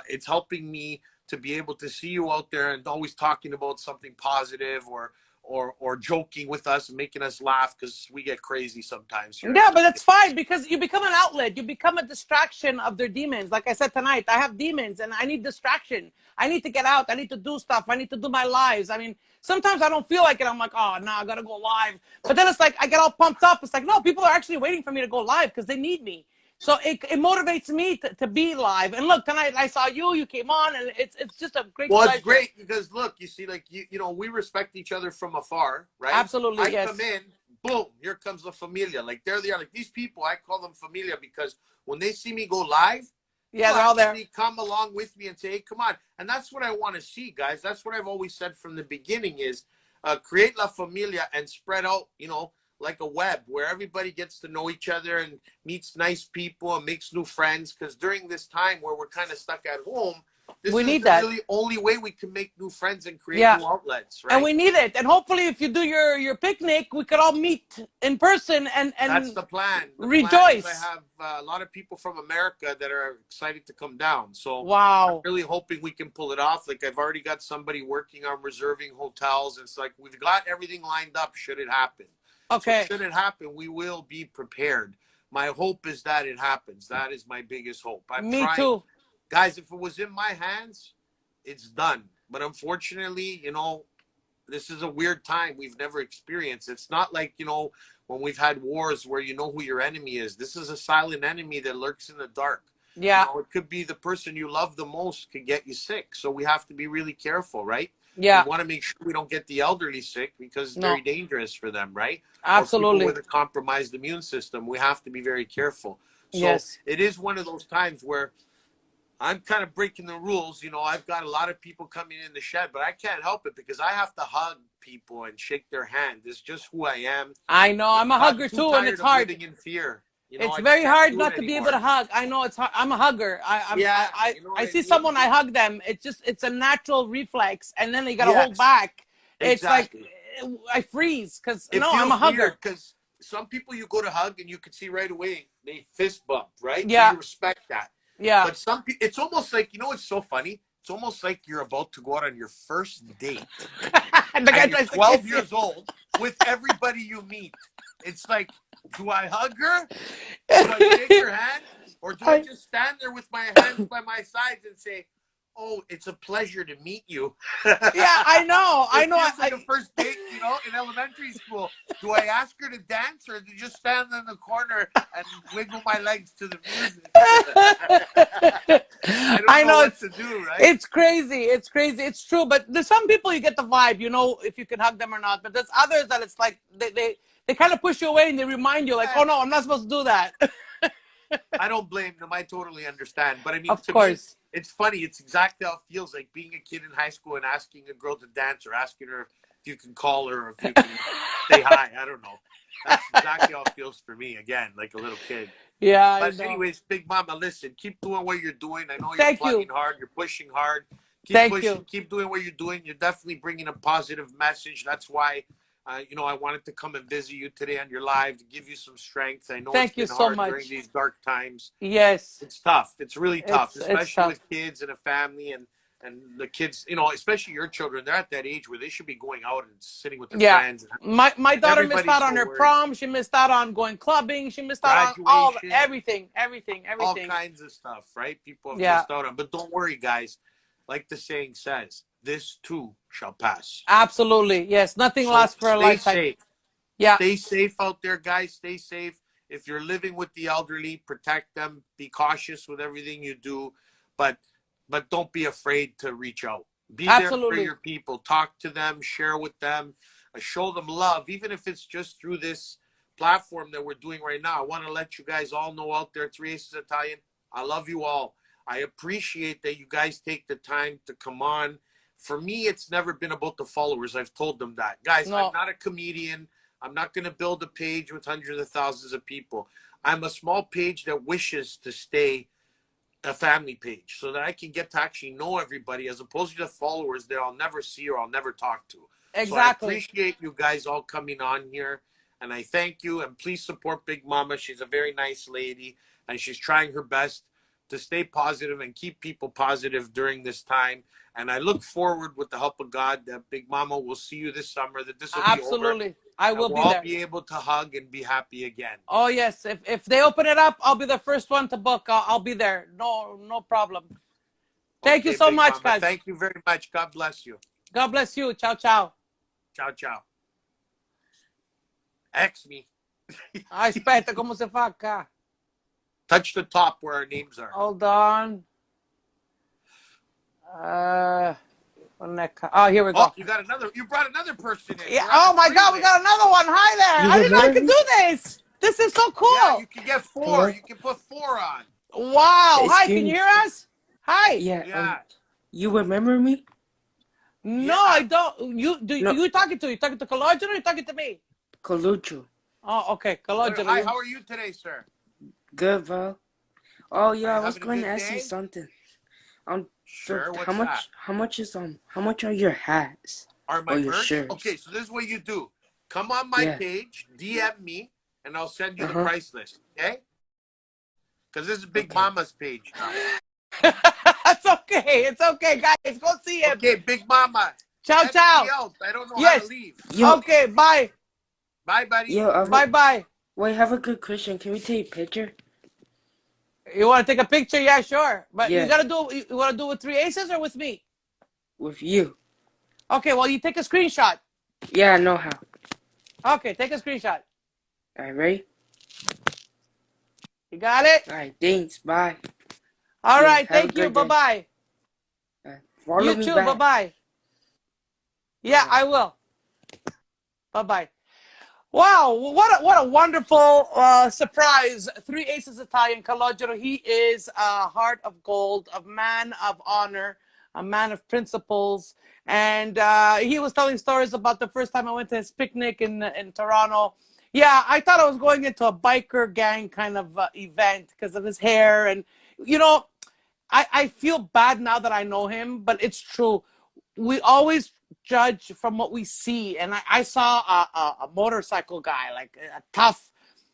It's helping me to be able to see you out there and always talking about something positive or joking with us and making us laugh because we get crazy sometimes here." Yeah, but that's fine because you become an outlet. You become a distraction of their demons. Like I said tonight, I have demons and I need distraction. I need to get out. I need to do stuff. I need to do my lives. I mean, sometimes I don't feel like it. I'm like, oh, no, I got to go live. But then it's like, I get all pumped up. It's like, no, people are actually waiting for me to go live because they need me. So it motivates me to be live. And look, tonight I saw you. You came on, and it's just a great Well, it's pleasure. great because look, you see, like you know, we respect each other from afar, right? Absolutely, I come yes. in, boom, here comes the familia. Like there they are. Like these people, I call them familia because when they see me go live, Yeah, they'll they're all there. actually come along with me and say, "Hey, come on!" And that's what I want to see, guys. That's what I've always said from the beginning: is create la familia and spread out, you know, like a web where everybody gets to know each other and meets nice people and makes new friends. Because during this time where we're kind of stuck at home, this We is need the that. really only way we can make new friends and create Yeah. new outlets, And right? we need it. And hopefully, if you do your picnic, we could all meet in person That's and the plan. The plan is I rejoice. have a lot of people from America that are excited to come down. So I'm Wow. really hoping we can pull it off. Like I've already got somebody working on reserving hotels. It's like we've got everything lined up should it happen. So Okay. should it happen, we will be prepared. My hope is that it happens. That is my biggest hope. I'm Me trying. too. Guys, if it was in my hands, it's done. But unfortunately, you know, this is a weird time we've never experienced. It's not like, you know, when we've had wars where you know who your enemy is. This is a silent enemy that lurks in the dark. You Yeah. know, it could be the person you love the most could get you sick. So we have to be really careful, right? We Yeah. want to make sure we don't get the elderly sick because it's very No. dangerous for them, right? Or people Absolutely. with a compromised immune system. We have to be very careful. So Yes. it is one of those times where I'm kind of breaking the rules. You know, I've got a lot of people coming in the shed, but I can't help it because I have to hug people and shake their hand. It's just who I am. I know. I'm a I'm hugger too too, and tired it's of hard. living in fear. You know, It's I just very can't hard do it not to be able to anymore. hug. I know it's hard. I'm a hugger. Yeah, you know what I I see mean? someone, I hug them. It's a natural reflex, and then you got to hold Yes, back. It's like exactly. I freeze because It no, I'm a feels weird hugger. because some people you go to hug and you can see right away they fist bump, right? So Yeah. you respect that. Yeah. But some people, it's almost like, you know, it's so funny. It's almost like you're about to go out on your first date And the guy and you're tries to 12 kiss you. years old with everybody you meet. It's like, do I hug her? Do I shake her hand? Or do I I, just stand there with my hands by my sides and say, oh, it's a pleasure to meet you? yeah, I know. I It know. feels like a first date, you know, in elementary school. Do I ask her to dance or to just stand in the corner and wiggle my legs to the music? I don't I know know what to do, right? it's crazy. It's crazy. It's true. But there's some people you get the vibe, you know, if you can hug them or not. But there's others that it's like they kind of push you away and they remind you like, oh And no, I'm not supposed to do that. I don't blame them. I totally understand. But I mean, Of to me, course. it's funny. It's exactly how it feels like being a kid in high school and asking a girl to dance or asking her if you can call her or if you can say hi. I don't know. That's exactly how it feels for me. Again, like a little kid. Yeah, I But know. anyways, Big Mama, listen, keep doing what you're doing. I know you're Thank plugging you. hard. You're pushing hard. Keep Thank pushing. you. Keep doing what you're doing. You're definitely bringing a positive message. That's why, you know, I wanted to come and visit you today on your live to give you some strength. I know it's Thank you been so hard during much. these dark times. Yes. It's tough. It's really tough, It's especially tough. with kids and a family and the kids, you know, especially your children, they're at that age where they should be going out and sitting with their Yeah. friends. And My daughter missed everybody's out on so her worried. prom. She missed out on going clubbing. She missed out on Graduation, everything. all kinds of stuff, right? People have Yeah. missed out on. But don't worry, guys. Like the saying says, this too shall pass. Absolutely. Yes. Nothing So lasts for a stay lifetime. safe. Yeah. Stay safe out there, guys. Stay safe. If you're living with the elderly, protect them. Be cautious with everything you do, but don't be afraid to reach out. Be there for Absolutely. your people. Talk to them. Share with them. Show them love, even if it's just through this platform that we're doing right now. I want to let you guys all know out there, Three Aces Italian, I love you all. I appreciate that you guys take the time to come on. For me, it's never been about the followers. I've told them that. Guys, No. I'm not a comedian. I'm not going to build a page with hundreds of thousands of people. I'm a small page that wishes to stay a family page so that I can get to actually know everybody, as opposed to the followers that I'll never see or I'll never talk to. Exactly. So I appreciate you guys all coming on here, and I thank you. And please support Big Mama. She's a very nice lady, and she's trying her best to stay positive and keep people positive during this time. And I look forward, with the help of God, that Big Mama will see you this summer, that this will be over. Absolutely. I will we'll be all there. be able to hug and be happy again. Oh yes. If they open it up, I'll be the first one to book. I'll be there. No problem. Thank you so Big much, Mama. guys. Thank you very much. God bless you. God bless you. Ciao, ciao. Ciao, ciao. X me. Aspetta, como se fa cá? Touch the top where our names are. Hold on. Oh, here we go. Oh, you got another. You brought another person in. Yeah. Oh my God, we got another one. Hi there. I didn't know I could do this. This is so cool. Yeah, you can get 4. Hello? You can put 4 on. Wow. Hi, Excuse can you me. hear us? Hi. Yeah. Yeah. You remember me? No, Yeah. I don't. No. You talking to? You talking to Kalogin or you talking to me? Colucho. Oh, okay. Kalogin. Hi, how are you today, sir? Good, Val. Oh yeah, Are you I was having a going good to ask day? you something. Sure. So What's how much? that? How much are your hats? Are my or your merch? shirts? Okay, so this is what you do. Come on my Yeah. page, DM me, and I'll send you the Uh-huh. price list. Okay? Because this is Big Okay. Mama's page now. It's okay. It's okay, guys. Go see him. Okay, Big Mama. Ciao, Let ciao. me out. I don't know how Yes. to leave. Yo, Okay. Bye. Bye, buddy. yo, Bye. Bye. wait, have a good question. Can we take a picture? You want to take a picture? Yeah, sure. But Yeah. you gotta do. You want to do it with 3 aces or with me? With you? Okay. Well, you take a screenshot. Yeah, I know how. Okay, take a screenshot. All right, ready? You got it? All right, thanks. Bye. All Yeah, right. have a Thank you. good day. Bye-bye. Follow You me too. back. Bye-bye. Yeah, Bye. I will. Bye-bye. Wow, what a wonderful surprise. 3 aces Italian Calogero. He is a heart of gold, a man of honor, a man of principles. And he was telling stories about the first time I went to his picnic in Toronto. Yeah, I thought I was going into a biker gang kind of event because of his hair. And, you know, I feel bad now that I know him, but it's true. We always judge from what we see. And I saw a motorcycle guy, like a tough,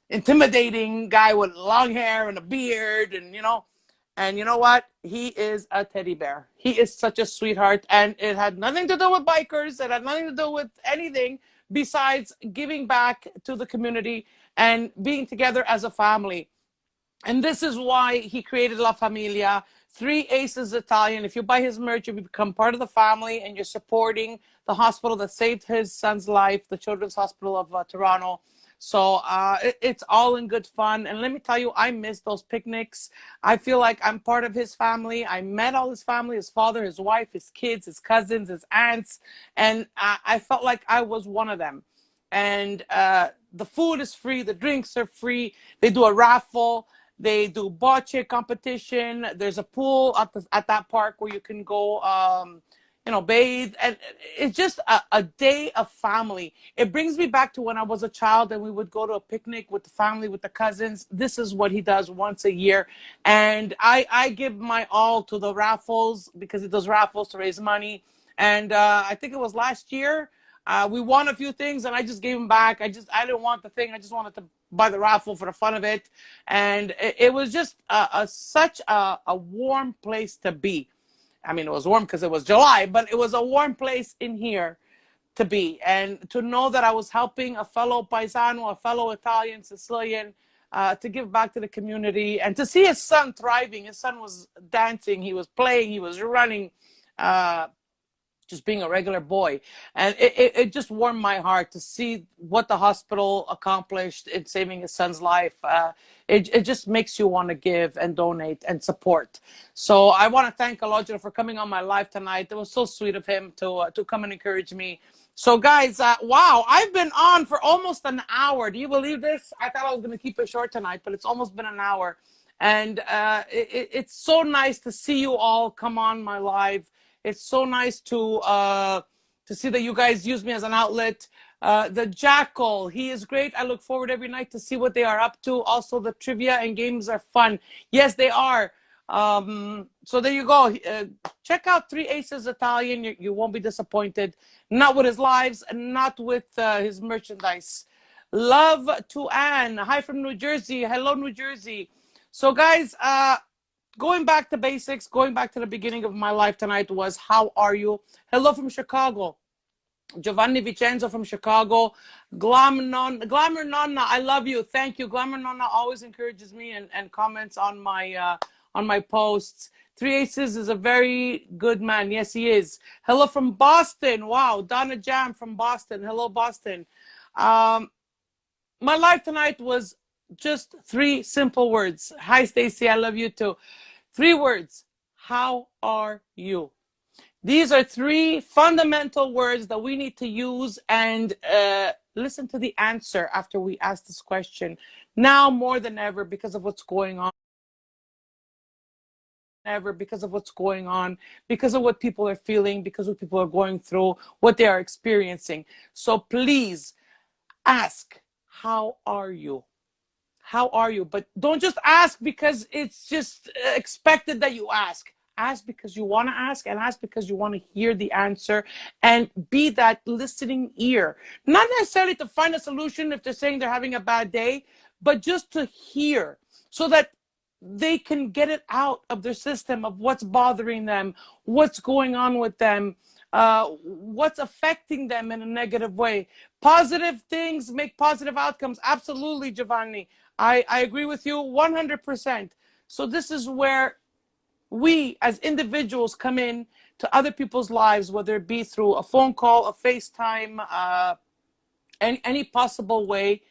intimidating guy with long hair and a beard, and you know what? He is a teddy bear. He is such a sweetheart, and it had nothing to do with bikers. It had nothing to do with anything besides giving back to the community and being together as a family. And this is why he created La Familia. 3 Aces Italian. If you buy his merch, you become part of the family, and you're supporting the hospital that saved his son's life, the Children's Hospital of Toronto. So it's all in good fun. And let me tell you, I miss those picnics. I feel like I'm part of his family. I met all his family, his father, his wife, his kids, his cousins, his aunts. And I felt like I was one of them. And the food is free. The drinks are free. They do a raffle. They do bocce competition. There's a pool at that park where you can go, bathe. And it's just a day of family. It brings me back to when I was a child and we would go to a picnic with the family, with the cousins. This is what he does once a year. And I give my all to the raffles because he does raffles to raise money. And I think it was last year. We won a few things and I just gave him back. I didn't want the thing. I just wanted to buy the raffle for the fun of it. And it was just such a warm place to be. I mean, it was warm because it was July, but it was a warm place in here to be, and to know that I was helping a fellow paisano, a fellow Italian, Sicilian, to give back to the community, and to see his son thriving. His son was dancing, he was playing, he was running, just being a regular boy. And it just warmed my heart to see what the hospital accomplished in saving his son's life. It just makes you want to give and donate and support. So I want to thank Alogero for coming on my live tonight. It was so sweet of him to come and encourage me. So guys, wow, I've been on for almost an hour. Do you believe this? I thought I was going to keep it short tonight, but it's almost been an hour. And it's so nice to see you all come on my live. It's so nice to see that you guys use me as an outlet. The Jackal, he is great. I look forward every night to see what they are up to. Also, the trivia and games are fun. Yes, they are. So there you go. Check out Three Aces Italian. You won't be disappointed. Not with his lives and not with his merchandise. Love to Anne. Hi from New Jersey. Hello, New Jersey. So guys, going back to basics, going back to the beginning of my life tonight was, how are you? Hello from Chicago. Giovanni Vincenzo from Chicago. Glamour Nonna, I love you. Thank you. Glamour Nonna always encourages me and comments on my posts. Three Aces is a very good man. Yes, he is. Hello from Boston. Wow. Donna Jam from Boston. Hello, Boston. My life tonight was just 3 simple words. Hi, Stacy. I love you too. 3 words. How are you? These are 3 fundamental words that we need to use and listen to the answer after we ask this question. Now more than ever, because of what's going on. Because of what people are feeling, because of what people are going through, what they are experiencing. So please ask, how are you? How are you? But don't just ask because it's just expected that you ask. Ask because you want to ask, and ask because you want to hear the answer, and be that listening ear. Not necessarily to find a solution if they're saying they're having a bad day, but just to hear, so that they can get it out of their system of what's bothering them, what's going on with them, what's affecting them in a negative way. Positive things make positive outcomes. Absolutely, Giovanni. I agree with you 100%. So this is where we as individuals come in to other people's lives, whether it be through a phone call, a FaceTime, any possible way,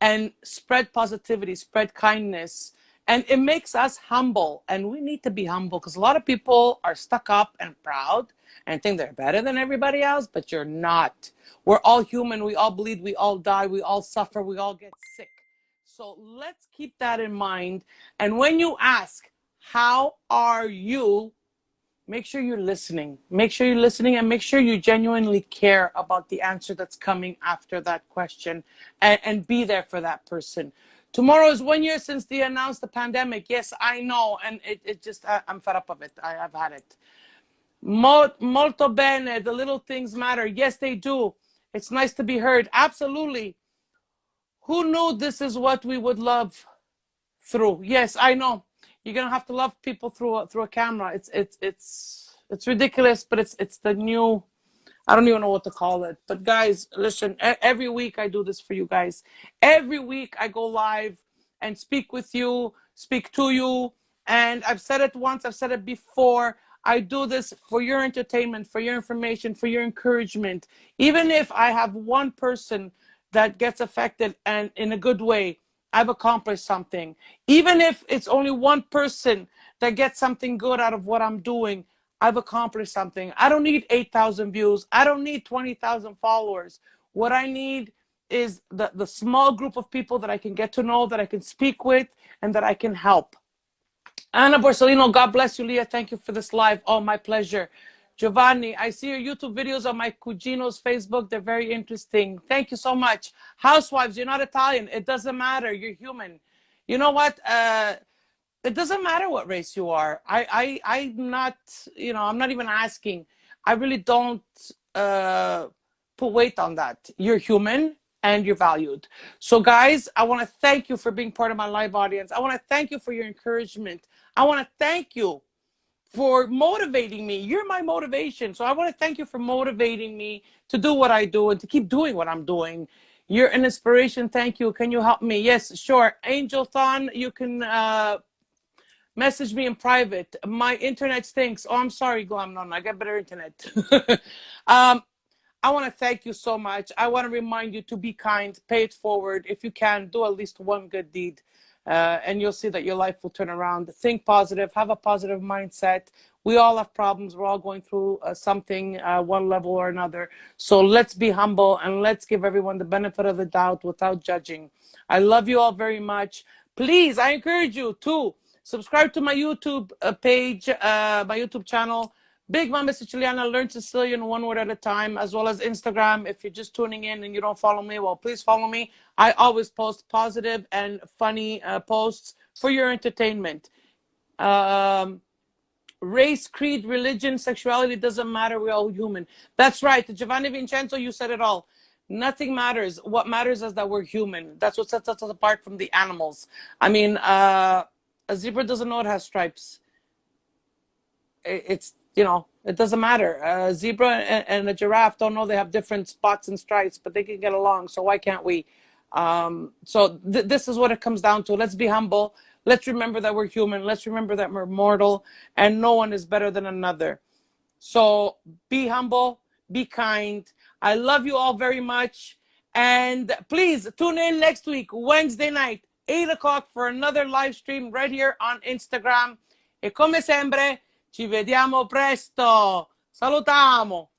and spread positivity, spread kindness. And it makes us humble, and we need to be humble, because a lot of people are stuck up and proud and think they're better than everybody else, but you're not. We're all human. We all bleed. We all die. We all suffer. We all get sick. So let's keep that in mind. And when you ask, how are you? Make sure you're listening. Make sure you're listening, and make sure you genuinely care about the answer that's coming after that question, and be there for that person. Tomorrow is 1 year since they announced the pandemic. Yes, I know. And it just, I'm fed up of it. I've had it. Molto bene. The little things matter. Yes, they do. It's nice to be heard. Absolutely. Who knew this is what we would love through? Yes, I know. You're gonna have to love people through a camera. It's ridiculous, but it's the new. I don't even know what to call it. But guys, listen. Every week I do this for you guys. Every week I go live and speak with you, speak to you. And I've said it once. I've said it before. I do this for your entertainment, for your information, for your encouragement. Even if I have one person that gets affected, and in a good way, I've accomplished something. Even if it's only one person that gets something good out of what I'm doing, I've accomplished something. I don't need 8,000 views. I don't need 20,000 followers. What I need is the small group of people that I can get to know, that I can speak with, and that I can help. Anna Borsellino, God bless you, Leah. Thank you for this live. Oh, my pleasure. Giovanni, I see your YouTube videos on my cugino's Facebook. They're very interesting. Thank you so much. Housewives, you're not Italian. It doesn't matter. You're human. You know what? It doesn't matter what race you are. I'm not, I'm not even asking. I really don't put weight on that. You're human and you're valued. So guys, I want to thank you for being part of my live audience. I want to thank you for your encouragement. I want to thank you for motivating me. You're my motivation. So I want to thank you for motivating me to do what I do and to keep doing what I'm doing. You're an inspiration. Thank you. Can you help me? Yes, sure. Angel Thon, you can message me in private. My internet stinks. Oh, I'm sorry, Guam. No, I got better internet. um, I want to thank you so much. I want to remind you to be kind, pay it forward. If you can, do at least one good deed, and you'll see that your life will turn around. Think positive, have a positive mindset. We all have problems. We're all going through something, one level or another. So let's be humble and let's give everyone the benefit of the doubt without judging. I love you all very much. Please, I encourage you to subscribe to my YouTube page, my YouTube channel. Big Mama Siciliana, learn Sicilian one word at a time, as well as Instagram. If you're just tuning in and you don't follow me, well, please follow me. I always post positive and funny posts for your entertainment. Race, creed, religion, sexuality doesn't matter. We're all human. That's right. Giovanni Vincenzo, you said it all. Nothing matters. What matters is that we're human. That's what sets us apart from the animals. I mean, a zebra doesn't know it has stripes. It's, you know, it doesn't matter. A zebra and a giraffe don't know they have different spots and stripes, but they can get along. So why can't we? So this is what it comes down to. Let's be humble. Let's remember that we're human. Let's remember that we're mortal and no one is better than another. So be humble, be kind. I love you all very much. And please tune in next week, Wednesday night, 8 o'clock for another live stream right here on Instagram. E come sempre, ci vediamo presto. Salutamu.